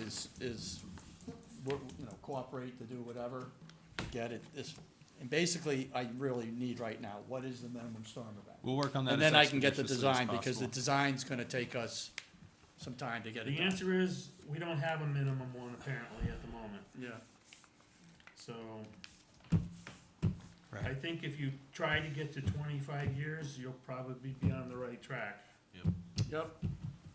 cooperate to do whatever, get it, and basically, I really need right now, what is the minimum storm event? We'll work on that. And as then I can get the expeditiously as design, because the possible. design's gonna take us some time to get it The done. answer is, we don't have a minimum one apparently at the moment, Yeah. so. Right. I think if you try to get to 25 years, you'll probably be on the right track. Yep.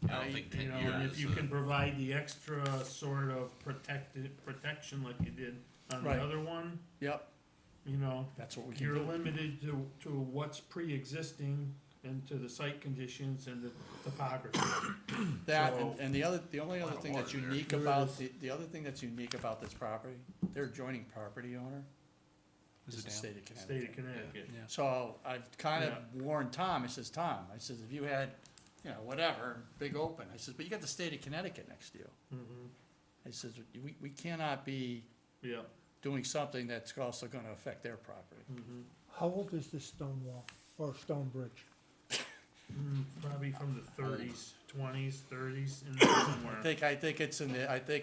I don't think 10 And years. if you can provide the extra sort of protection like you did on the Right. other one, Yep, that's what we can you're do. limited to what's pre-existing and to the site conditions and the topography. That, So- and the only other Lot of thing that's water there. unique about, the other thing that's unique about this property, their adjoining property owner Is is it the down? state of State Connecticut. of Connecticut. Yeah. So I've kind of warned Tom, I says, Tom, if you had, whatever, big open, I says, but you got the state of Connecticut next to you. Mhm. I says, we cannot be Yeah. doing something that's also gonna affect their property. Mhm. How old is this stone wall or stone bridge? Probably from the 30s, 20s, 30s, in there somewhere. I think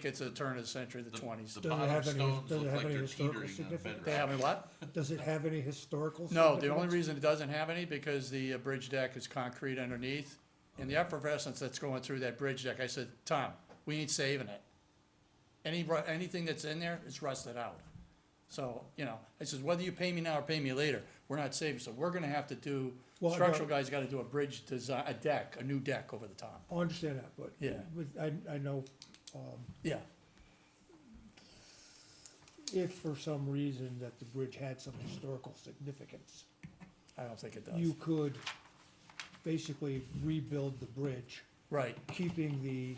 it's a turn of the century, the twenties. The Does it bottom have any- stones does it look have like any they're historical teetering on significance? They bedrock. have what? Does it have any historical No, significance? the only reason it doesn't have any, because the bridge deck is concrete underneath, and the effervescence that's going through that bridge deck, I said, Tom, we ain't saving it. Anything that's in there is rusted out. So, I says, whether you pay me now or pay me later, we're not saving, so we're gonna have to do, Well, I structural know- guys gotta do a bridge design, a new deck over the top. I understand that, but. Yeah. I know, Yeah, if for some reason that the bridge had some historical significance, I don't think it does. you could basically rebuild the bridge, Right, keeping the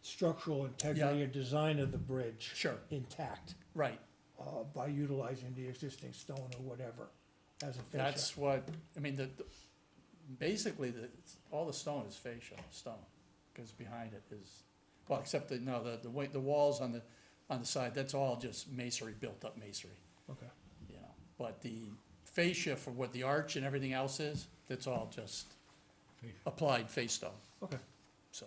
structural integrity Yeah. and design of the bridge sure, intact, right. by utilizing the existing stone or whatever as a fascia. That's what, basically, all the stone is fascia stone, because behind it is, well, except the walls on the side, that's all just masonry, built up masonry, Okay. But the fascia for what the arch and everything else is, that's all just applied face stone, Okay. so.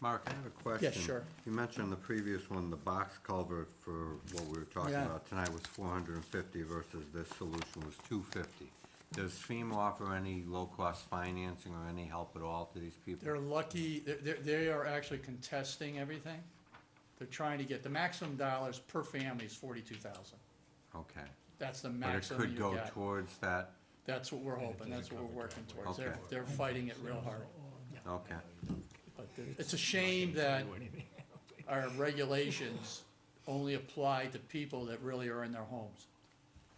Mark, I have a question. sure. You mentioned the previous one, the box culvert for what we were talking Yeah. about tonight was 450 versus this solution was 250. Does FEMA offer any low-cost financing or any help at all to these people? They're lucky, they are actually contesting everything. They're trying to get, the maximum dollars per family is 42,000. Okay. That's the But it maximum could you go get. towards that? That's what we're hoping, that's what we're working towards. Okay. They're fighting it real hard, Okay. but there's. It's a shame that our regulations only apply to people that really are in their homes.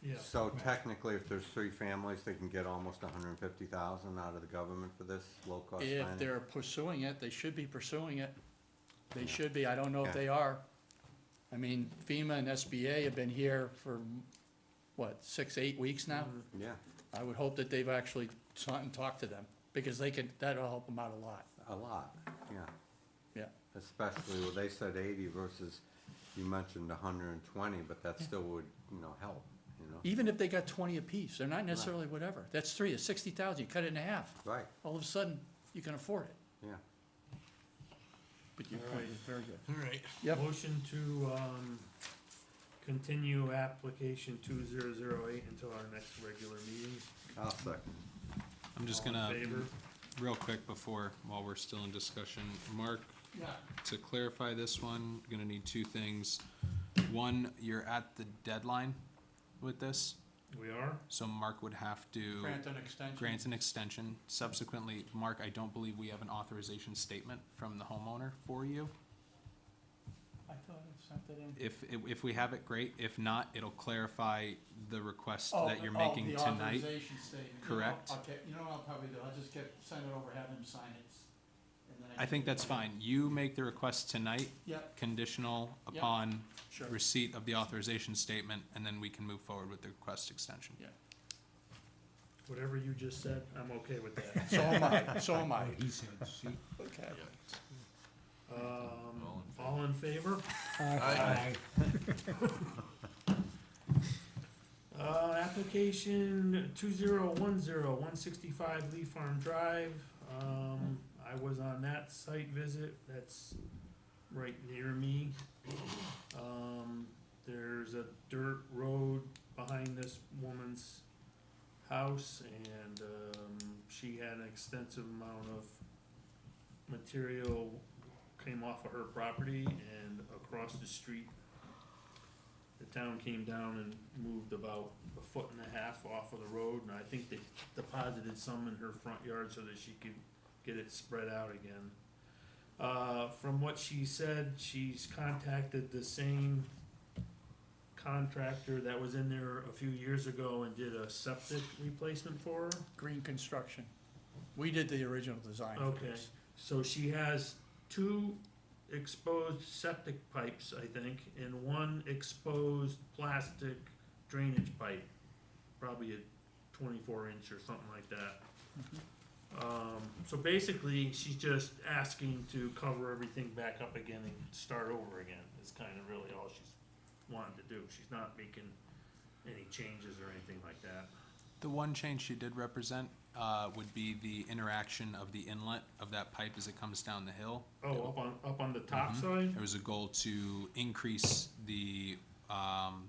Yeah. So technically, if there's 3 families, they can get almost 150,000 out of the government for this low-cost If financing? they're pursuing it, they should be pursuing it. They Yeah. should be, I don't know if Okay. they are. I mean, FEMA and SBA have been here for, what, 6, 8 weeks now? Yeah, I would hope that they've actually sought and talked to them, because they could, that'll help them out a lot, a lot, yeah. yeah. Especially, well, they said 80 versus, you mentioned 120, but that still would, help, Even if they got 20 apiece, they're not necessarily whatever. That's 3, it's 60,000, you cut it in half. Right, All of a sudden, you can afford it. yeah. But your All point right. is very good. All right. Yep. Motion to, continue application 2008 until our next regular meeting. I'll second. I'm just All in gonna, favor? real quick before, while we're still in discussion, Mark, Yeah. to clarify this one, gonna need 2 things. One, you're at the deadline with this, We are? so Mark would have to Grant an extension. grant an extension. Subsequently, Mark, I don't believe we have an authorization statement from the homeowner for you. I thought I sent it in. If we have it, great. If not, it'll clarify the request Oh, that you're oh, making the tonight. authorization statement. You know, Correct. Okay, you know what I'll probably do, I'll just send it over, have him sign it. And then I think that's fine. You make the request tonight, Yep, conditional Yep. upon sure. receipt of the authorization statement, and then we can move forward with the request extension. Yeah. Whatever you just said, I'm okay with that. So am I, so am I. He said, see, Okay. All in favor? Aye. Application 2010-165 Lee Farm Drive. I was on that site visit, that's right near me. There's a dirt road behind this woman's house, and, she had an extensive amount of material came off of her property and across the street. The town came down and moved about 1.5 feet off of the road, and I think they deposited some in her front yard so that she could get it spread out again. From what she said, she's contacted the same contractor that was in there a few years ago and did a septic replacement for her. Green construction. We did the original design for Okay, this. so she has 2 exposed septic pipes, I think, and 1 exposed plastic drainage pipe, probably a 24-inch or something like that. So basically, she's just asking to cover everything back up again and start over again, is kind of really all she's wanting to do. She's not making any changes or anything like that. The one change she did represent would be the interaction of the inlet of that pipe as it comes down the hill. Oh, up on the top Mhm. side? There was a goal to increase the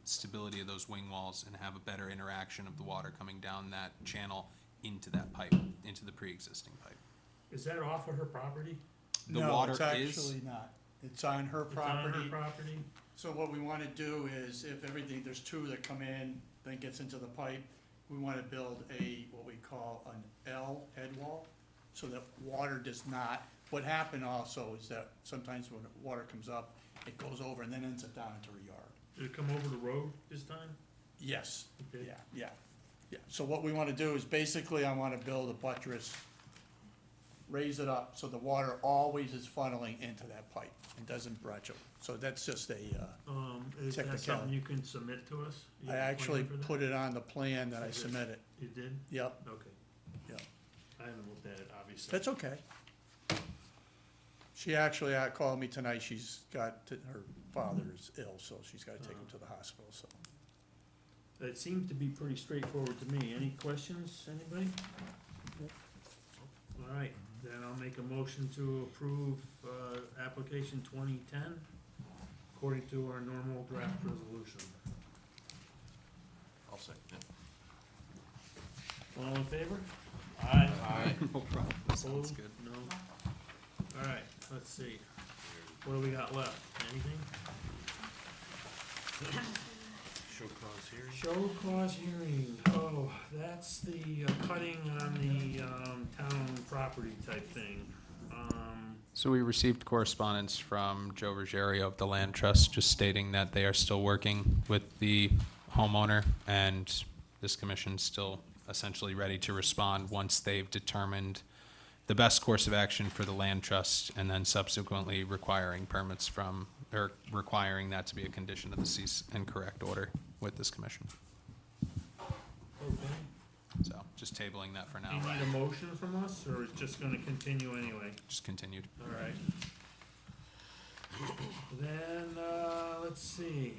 stability of those wing walls and have a better interaction of the water coming down that channel into that pipe, into the pre-existing pipe. Is that off of her property? The No, water it's is, actually not. It's on her It's on her property. property? So what we wanna do is, if everything, there's 2 that come in, then gets into the pipe, we wanna build what we call an L head wall, so that water does not, what happened also is that sometimes when water comes up, it goes over and then ends up down into her yard. Did it come over the road this time? Yes, Okay. yeah. So what we wanna do is basically I wanna build a buttress, raise it up, so the water always is funneling into that pipe and doesn't bretch it. So that's just Is that something Technicality. you can submit to us? You I have a actually plan for that? put it on the plan that I submitted. You did? Yep, Okay. Yep. I haven't looked at it, obviously. that's okay. She actually called me tonight, her father is ill, so she's gotta take him to the hospital, so. It seems to be pretty straightforward to me. Any questions, anybody? All right, then I'll make a motion to approve, application 2010 according to our normal draft resolution. I'll second it. All in favor? Aye. Aye. no problem, sounds Opposed? good. No? All right, let's see. What do we got left? Anything? Show cause hearing. Show cause hearing, oh, that's the cutting on the town property type thing. So we received correspondence from Joe Ruggiero of the Land Trust, just stating that they are still working with the homeowner, and this commission's still essentially ready to respond once they've determined the best course of action for the land trust, and then subsequently requiring permits from, or requiring that to be a condition of the cease and correct order with this commission. Okay. So just tabling that for Do now. you need a motion from us, or is it just gonna continue anyway? Just continued. All right. Then, let's see,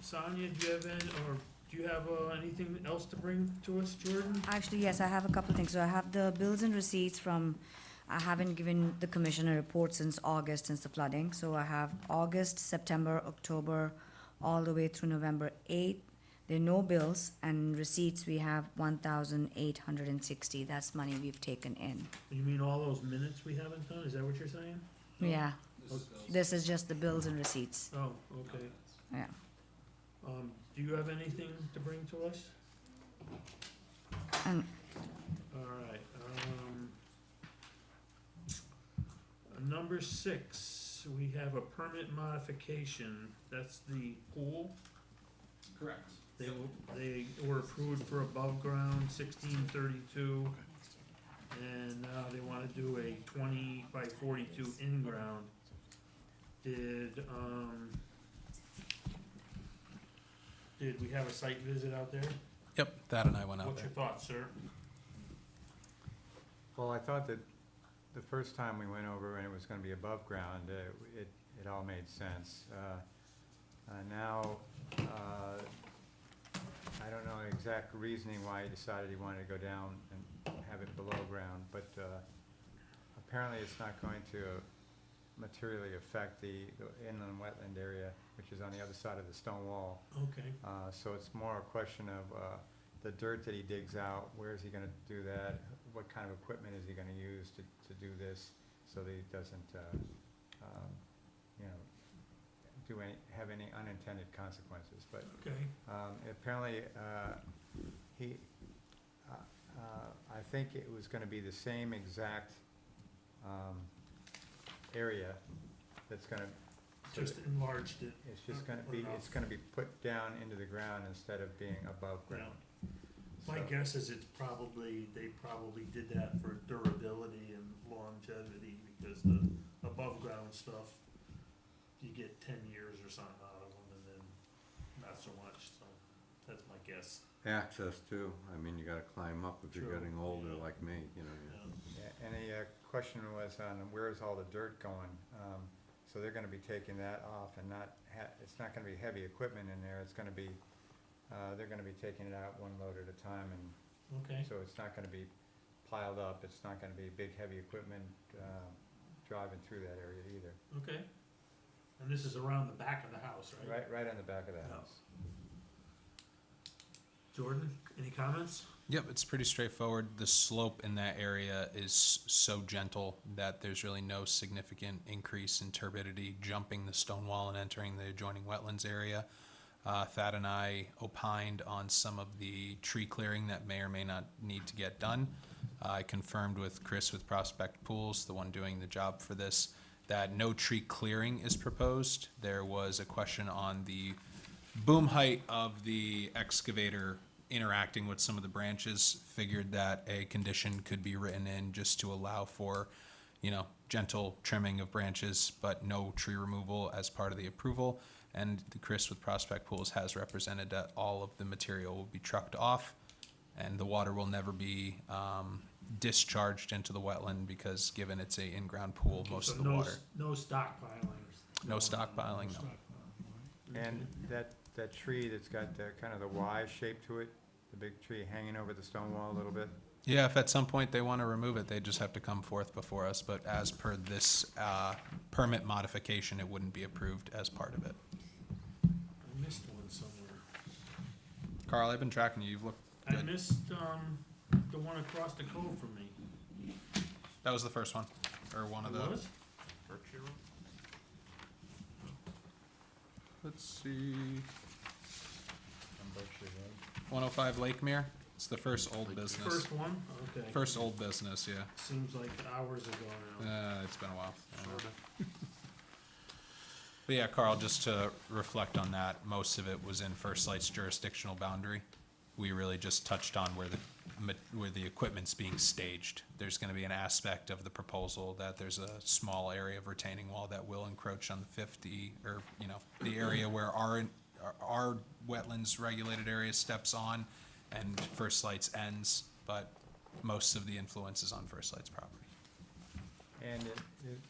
Sonia, do you have any, or do you have, anything else to bring to us, Jordan? Actually, yes, I have a couple of things. So I have the bills and receipts from, I haven't given the commission a report since August, since the flooding. So I have August, September, October, all the way through November 8th. There are no bills, and receipts, we have 1,860. That's money we've taken in. You mean all those minutes we haven't done, is that what you're saying? Yeah, this is just the bills and receipts. Oh, okay. Yeah. Do you have anything to bring to us? And All right, number 6, we have a permit modification, that's the pool. Correct. They were approved for above ground 1632, and now they wanna do a 20 by 42 in ground. Did we have a site visit out there? Yep, that and I went out What's there. your thoughts, sir? Well, I thought that the first time we went over and it was gonna be above ground, it all made sense. Now, I don't know exact reasoning why he decided he wanted to go down and have it below ground, but apparently it's not going to materially affect the inland wetland area, which is on the other side of the stone wall. Okay. So it's more a question of the dirt that he digs out, where is he gonna do that? What kind of equipment is he gonna use to do this, so that he doesn't, have any unintended consequences, but Okay. apparently, I think it was gonna be the same exact, area that's gonna. Just enlarged it. It's just gonna Or be, enough. it's gonna be put down into the ground instead of being above ground. My So- guess is they probably did that for durability and longevity, because the above ground stuff, you get 10 years or something out of them, and then not so much, so that's my guess. Access too, I mean, you gotta climb up if you're True, getting older yeah. like me, you know. Yeah. Yeah, and the question was on where's all the dirt going? So they're gonna be taking that off and it's not gonna be heavy equipment in there, it's gonna be, they're gonna be taking it out one load at a time, and Okay. so it's not gonna be piled up, it's not gonna be big heavy equipment, driving through that area either. Okay. And this is around the back of the house, right? Right on the back of the Yeah. house. Jordan, any comments? Yep, it's pretty straightforward. The slope in that area is so gentle that there's really no significant increase in turbidity jumping the stone wall and entering the adjoining wetlands area. Thad and I opined on some of the tree clearing that may or may not need to get done. I confirmed with Chris with Prospect Pools, the one doing the job for this, that no tree clearing is proposed. There was a question on the boom height of the excavator interacting with some of the branches. Figured that a condition could be written in just to allow for, gentle trimming of branches, but no tree removal as part of the approval. And Chris with Prospect Pools has represented that all of the material will be trucked off, and the water will never be discharged into the wetland, because given it's a in-ground pool, most So of the water. No stockpiling. No stockpiling, no. And that tree that's got the kind of the Y shape to it, the big tree hanging over the stone wall a little bit, Yeah, if at some point they want to remove it, they just have to come forth before us, but as per this permit modification, it wouldn't be approved as part of it. I missed one somewhere. Carl, I've been tracking you, you've looked I good. missed, the one across the cove from me. That was the first one, or one of It the. was? Berkshire Road? Let's see, on Berkshire Road. 105 Lake Mere. It's the first old business. First one? Okay. First old business, yeah. Seems like hours ago now. It's been a while. Sorta. But yeah, Carl, just to reflect on that, most of it was in First Light's jurisdictional boundary. We really just touched on where the equipment's being staged. There's gonna be an aspect of the proposal that there's a small area of retaining wall that will encroach on the 50, or, you know, the area where our wetlands regulated area steps on and First Light's ends, but most of the influence is on First Light's property. And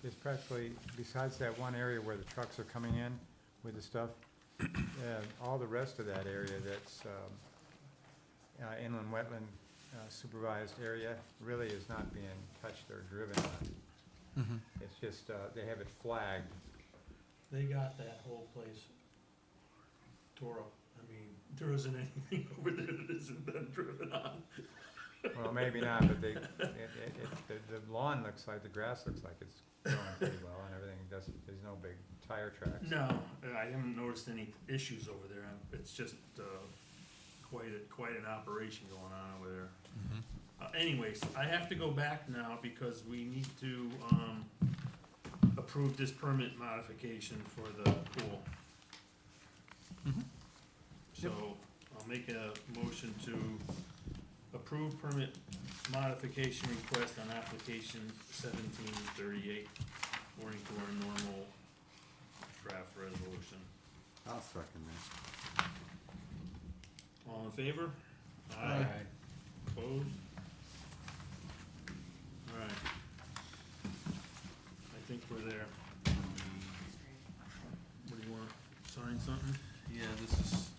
it's practically, besides that one area where the trucks are coming in with the stuff, all the rest of that area that's inland wetland supervised area really is not being touched or driven on. It's just, they have it flagged. They got that whole place tore up. I mean, there isn't anything over there that isn't been driven on. Well, maybe not, but the lawn looks like, the grass looks like it's growing pretty well and everything. There's no big tire tracks. No, I haven't noticed any issues over there. It's just quite an operation going on over there. Anyways, I have to go back now because we need to approve this permit modification for the pool. So I'll make a motion to approve permit modification request on application 1738, according to our normal draft resolution. I'll second that. All in favor? Aye. Opposed? Alright. I think we're there. What do you want, sign something? Yeah, this is,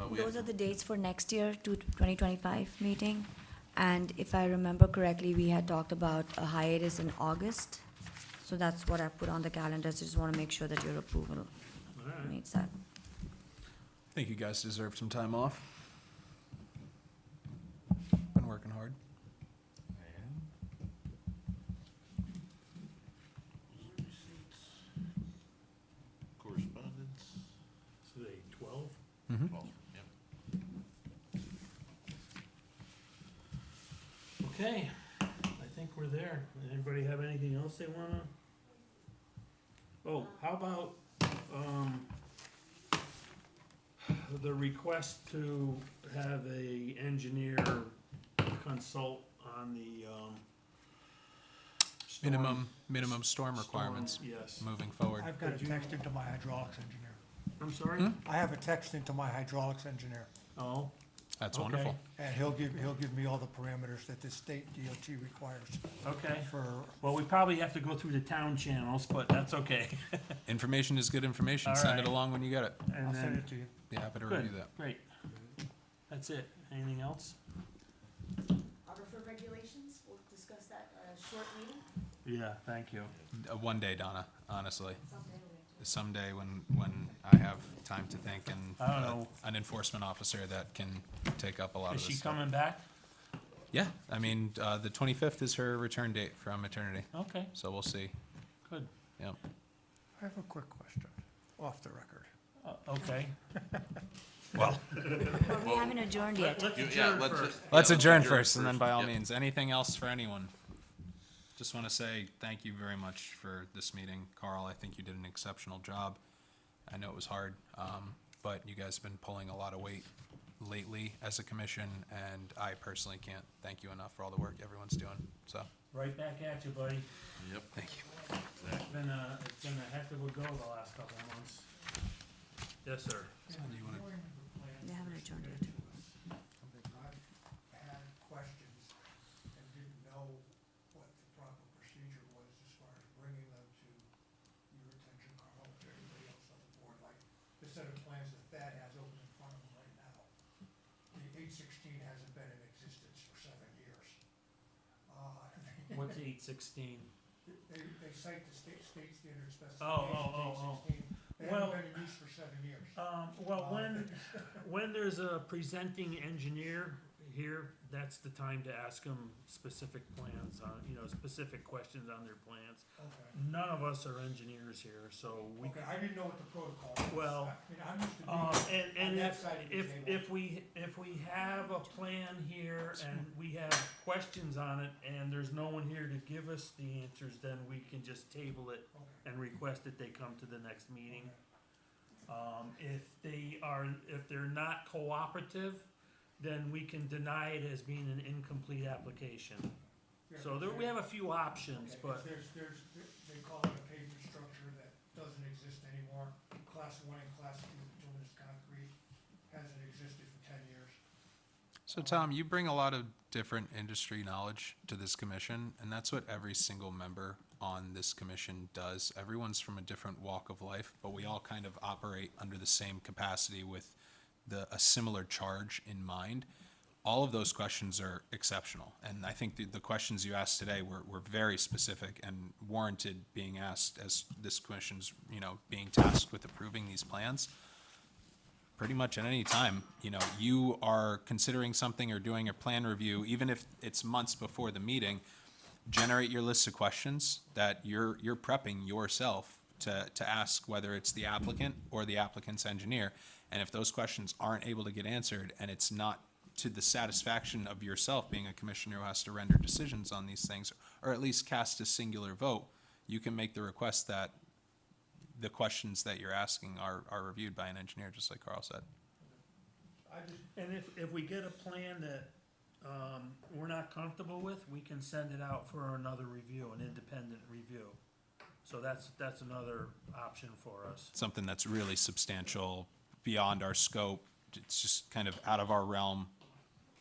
we have Those are the dates for next year, 2025 meeting. And if I remember correctly, we had talked about a hiatus in August. So that's what I put on the calendar, so just want to make sure that your approval Alright. meets that. I think you guys deserve some time off. Been working hard. correspondence. Today, 12? Oh, yep. Okay, I think we're there. Anybody have anything else they wanna? Oh, how about, the request to have a engineer consult on the, storm- Minimum storm requirements storm, yes. moving forward. I've got a Could you- text into my hydraulics engineer. I'm sorry? I have a text into my hydraulics engineer, Oh, That's Okay. wonderful. and he'll give me all the parameters that the state DOT requires okay. for, Well, we probably have to go through the town channels, but that's okay. Information is good information. All Send it right. along when you get it. And I'll send then, it to you. Be happy to good, review that. great. That's it. Anything else? Aquifer regulations, we'll discuss that at a short meeting Yeah, thank you. One day, Donna, honestly. someday. Someday when I have time to think and I don't know. an enforcement officer that can take up a lot Is of she this stuff. coming back? Yeah, I mean, the 25th is her return date from maternity, Okay, so we'll see. good. Yep. I have a quick question, off the record. Okay. Well, But we haven't adjourned yet. Let's Yeah, adjourn let's- first. let's yeah, adjourn first, and then by all Yep. means, anything else for anyone? Just want to say thank you very much for this meeting. Carl, I think you did an exceptional job. I know it was hard, but you guys have been pulling a lot of weight lately as a commission, and I personally can't thank you enough for all the work everyone's doing, so, Right back at you, buddy. Yep. thank you. It's been a heck of a go the last couple of months. Yes, sir. They haven't adjourned yet. I had questions and didn't know what the proper procedure was as far as bringing them to your attention, Carl, to everybody else on the board, like the set of plans that Thad has open in front of him right now. The 816 hasn't been in existence for 7 years. What's 816? They cite the state standard specifications, Oh. 816. They Well- haven't been in use for 7 years. Well, when there's a presenting engineer, here, that's the time to ask them specific plans on, specific questions on their plans. Okay. None of us are engineers here, so we. Okay, I didn't know what the protocol was. Well, I mean, I'm used to being on and that if, side of the if, table. if we have a plan here and we have questions on it and there's no one here to give us the answers, then we can just table it Okay. and request that they come to the next meeting. If they're not cooperative, then we can deny it as being an incomplete application. Yeah, So there, we have a few options, Okay, 'cause but, they call it a pavement structure that doesn't exist anymore. Class 1 and Class 2 bituminous concrete hasn't existed for 10 years. So Tom, you bring a lot of different industry knowledge to this commission, and that's what every single member on this commission does. Everyone's from a different walk of life, but we all kind of operate under the same capacity with a similar charge in mind. All of those questions are exceptional, and I think the questions you asked today were very specific and warranted being asked as this commission's, being tasked with approving these plans. Pretty much at any time, you are considering something or doing a plan review, even if it's months before the meeting, generate your list of questions that you're prepping yourself to ask, whether it's the applicant or the applicant's engineer. And if those questions aren't able to get answered and it's not to the satisfaction of yourself being a commissioner who has to render decisions on these things, or at least cast a singular vote, you can make the request that the questions that you're asking are reviewed by an engineer, just like Carl said. and if we get a plan that, we're not comfortable with, we can send it out for another review, an independent review. So that's another option for us. Something that's really substantial, beyond our scope, it's just kind of out of our realm,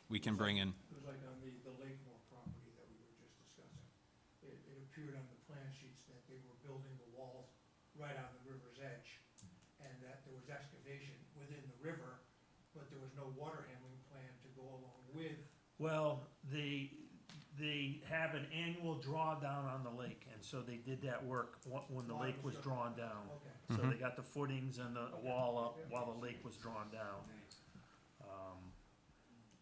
we can bring in. It was like on the Lakemore property that we were just discussing. It appeared on the plan sheets that they were building the walls right on the river's edge, and that there was excavation within the river, but there was no water handling plan to go along with. Well, they have an annual drawdown on the lake, and so they did that work when the lake was drawn down. Okay. So they got the footings and the wall up while the lake was drawn down.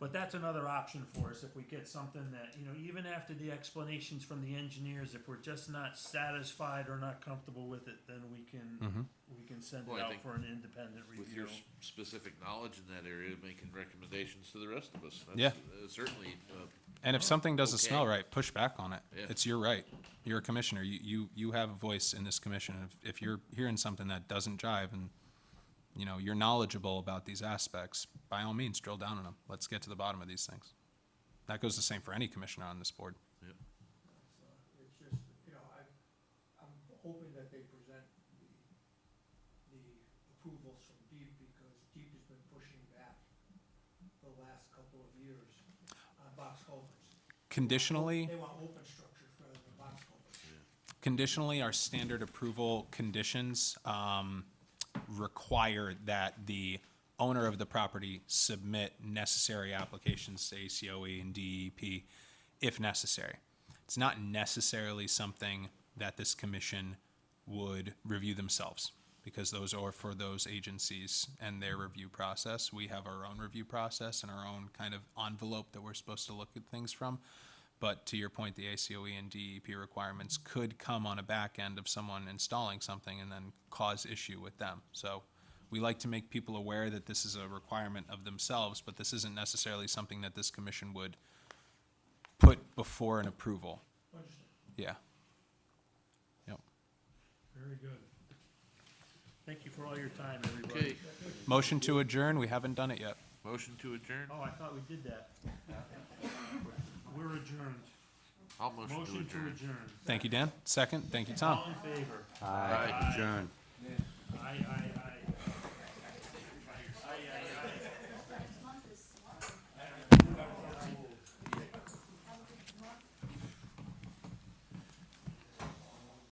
But that's another option for us, if we get something that, even after the explanations from the engineers, if we're just not satisfied or not comfortable with it, then we can send Well, it I out think for an independent With your review. specific knowledge in that area, making recommendations to the rest of us. Yeah. That's, certainly, And if something doesn't Okay. smell right, push back on it. Yeah. It's your right. You're a commissioner. You have a voice in this commission. If you're hearing something that doesn't jive and, you're knowledgeable about these aspects, by all means, drill down on them. Let's get to the bottom of these things. That goes the same for any commissioner on this board. It's just, I'm hoping that they present the approvals from Deep, because Deep has been pushing back the last couple of years on box culverts. Conditionally, They want open structures rather than box culverts. conditionally, our standard approval conditions require that the owner of the property submit necessary applications to ACOE and DEP if necessary. It's not necessarily something that this commission would review themselves, because those are for those agencies and their review process. We have our own review process and our own kind of envelope that we're supposed to look at things from. But to your point, the ACOE and DEP requirements could come on a back end of someone installing something and then cause issue with them. So we like to make people aware that this is a requirement of themselves, but this isn't necessarily something that this commission would put before an approval. Understood. Yeah. Yep. Very good. Thank you for all your time, everybody. Okay, Motion to adjourn, we haven't done it yet. motion to adjourn? Oh, I thought we did that. We're adjourned. I'll motion to Motion to adjourn. adjourn. Thank you, Dan. Second, thank you, Tom. All in favor? Aye. Adjourn. Aye, aye.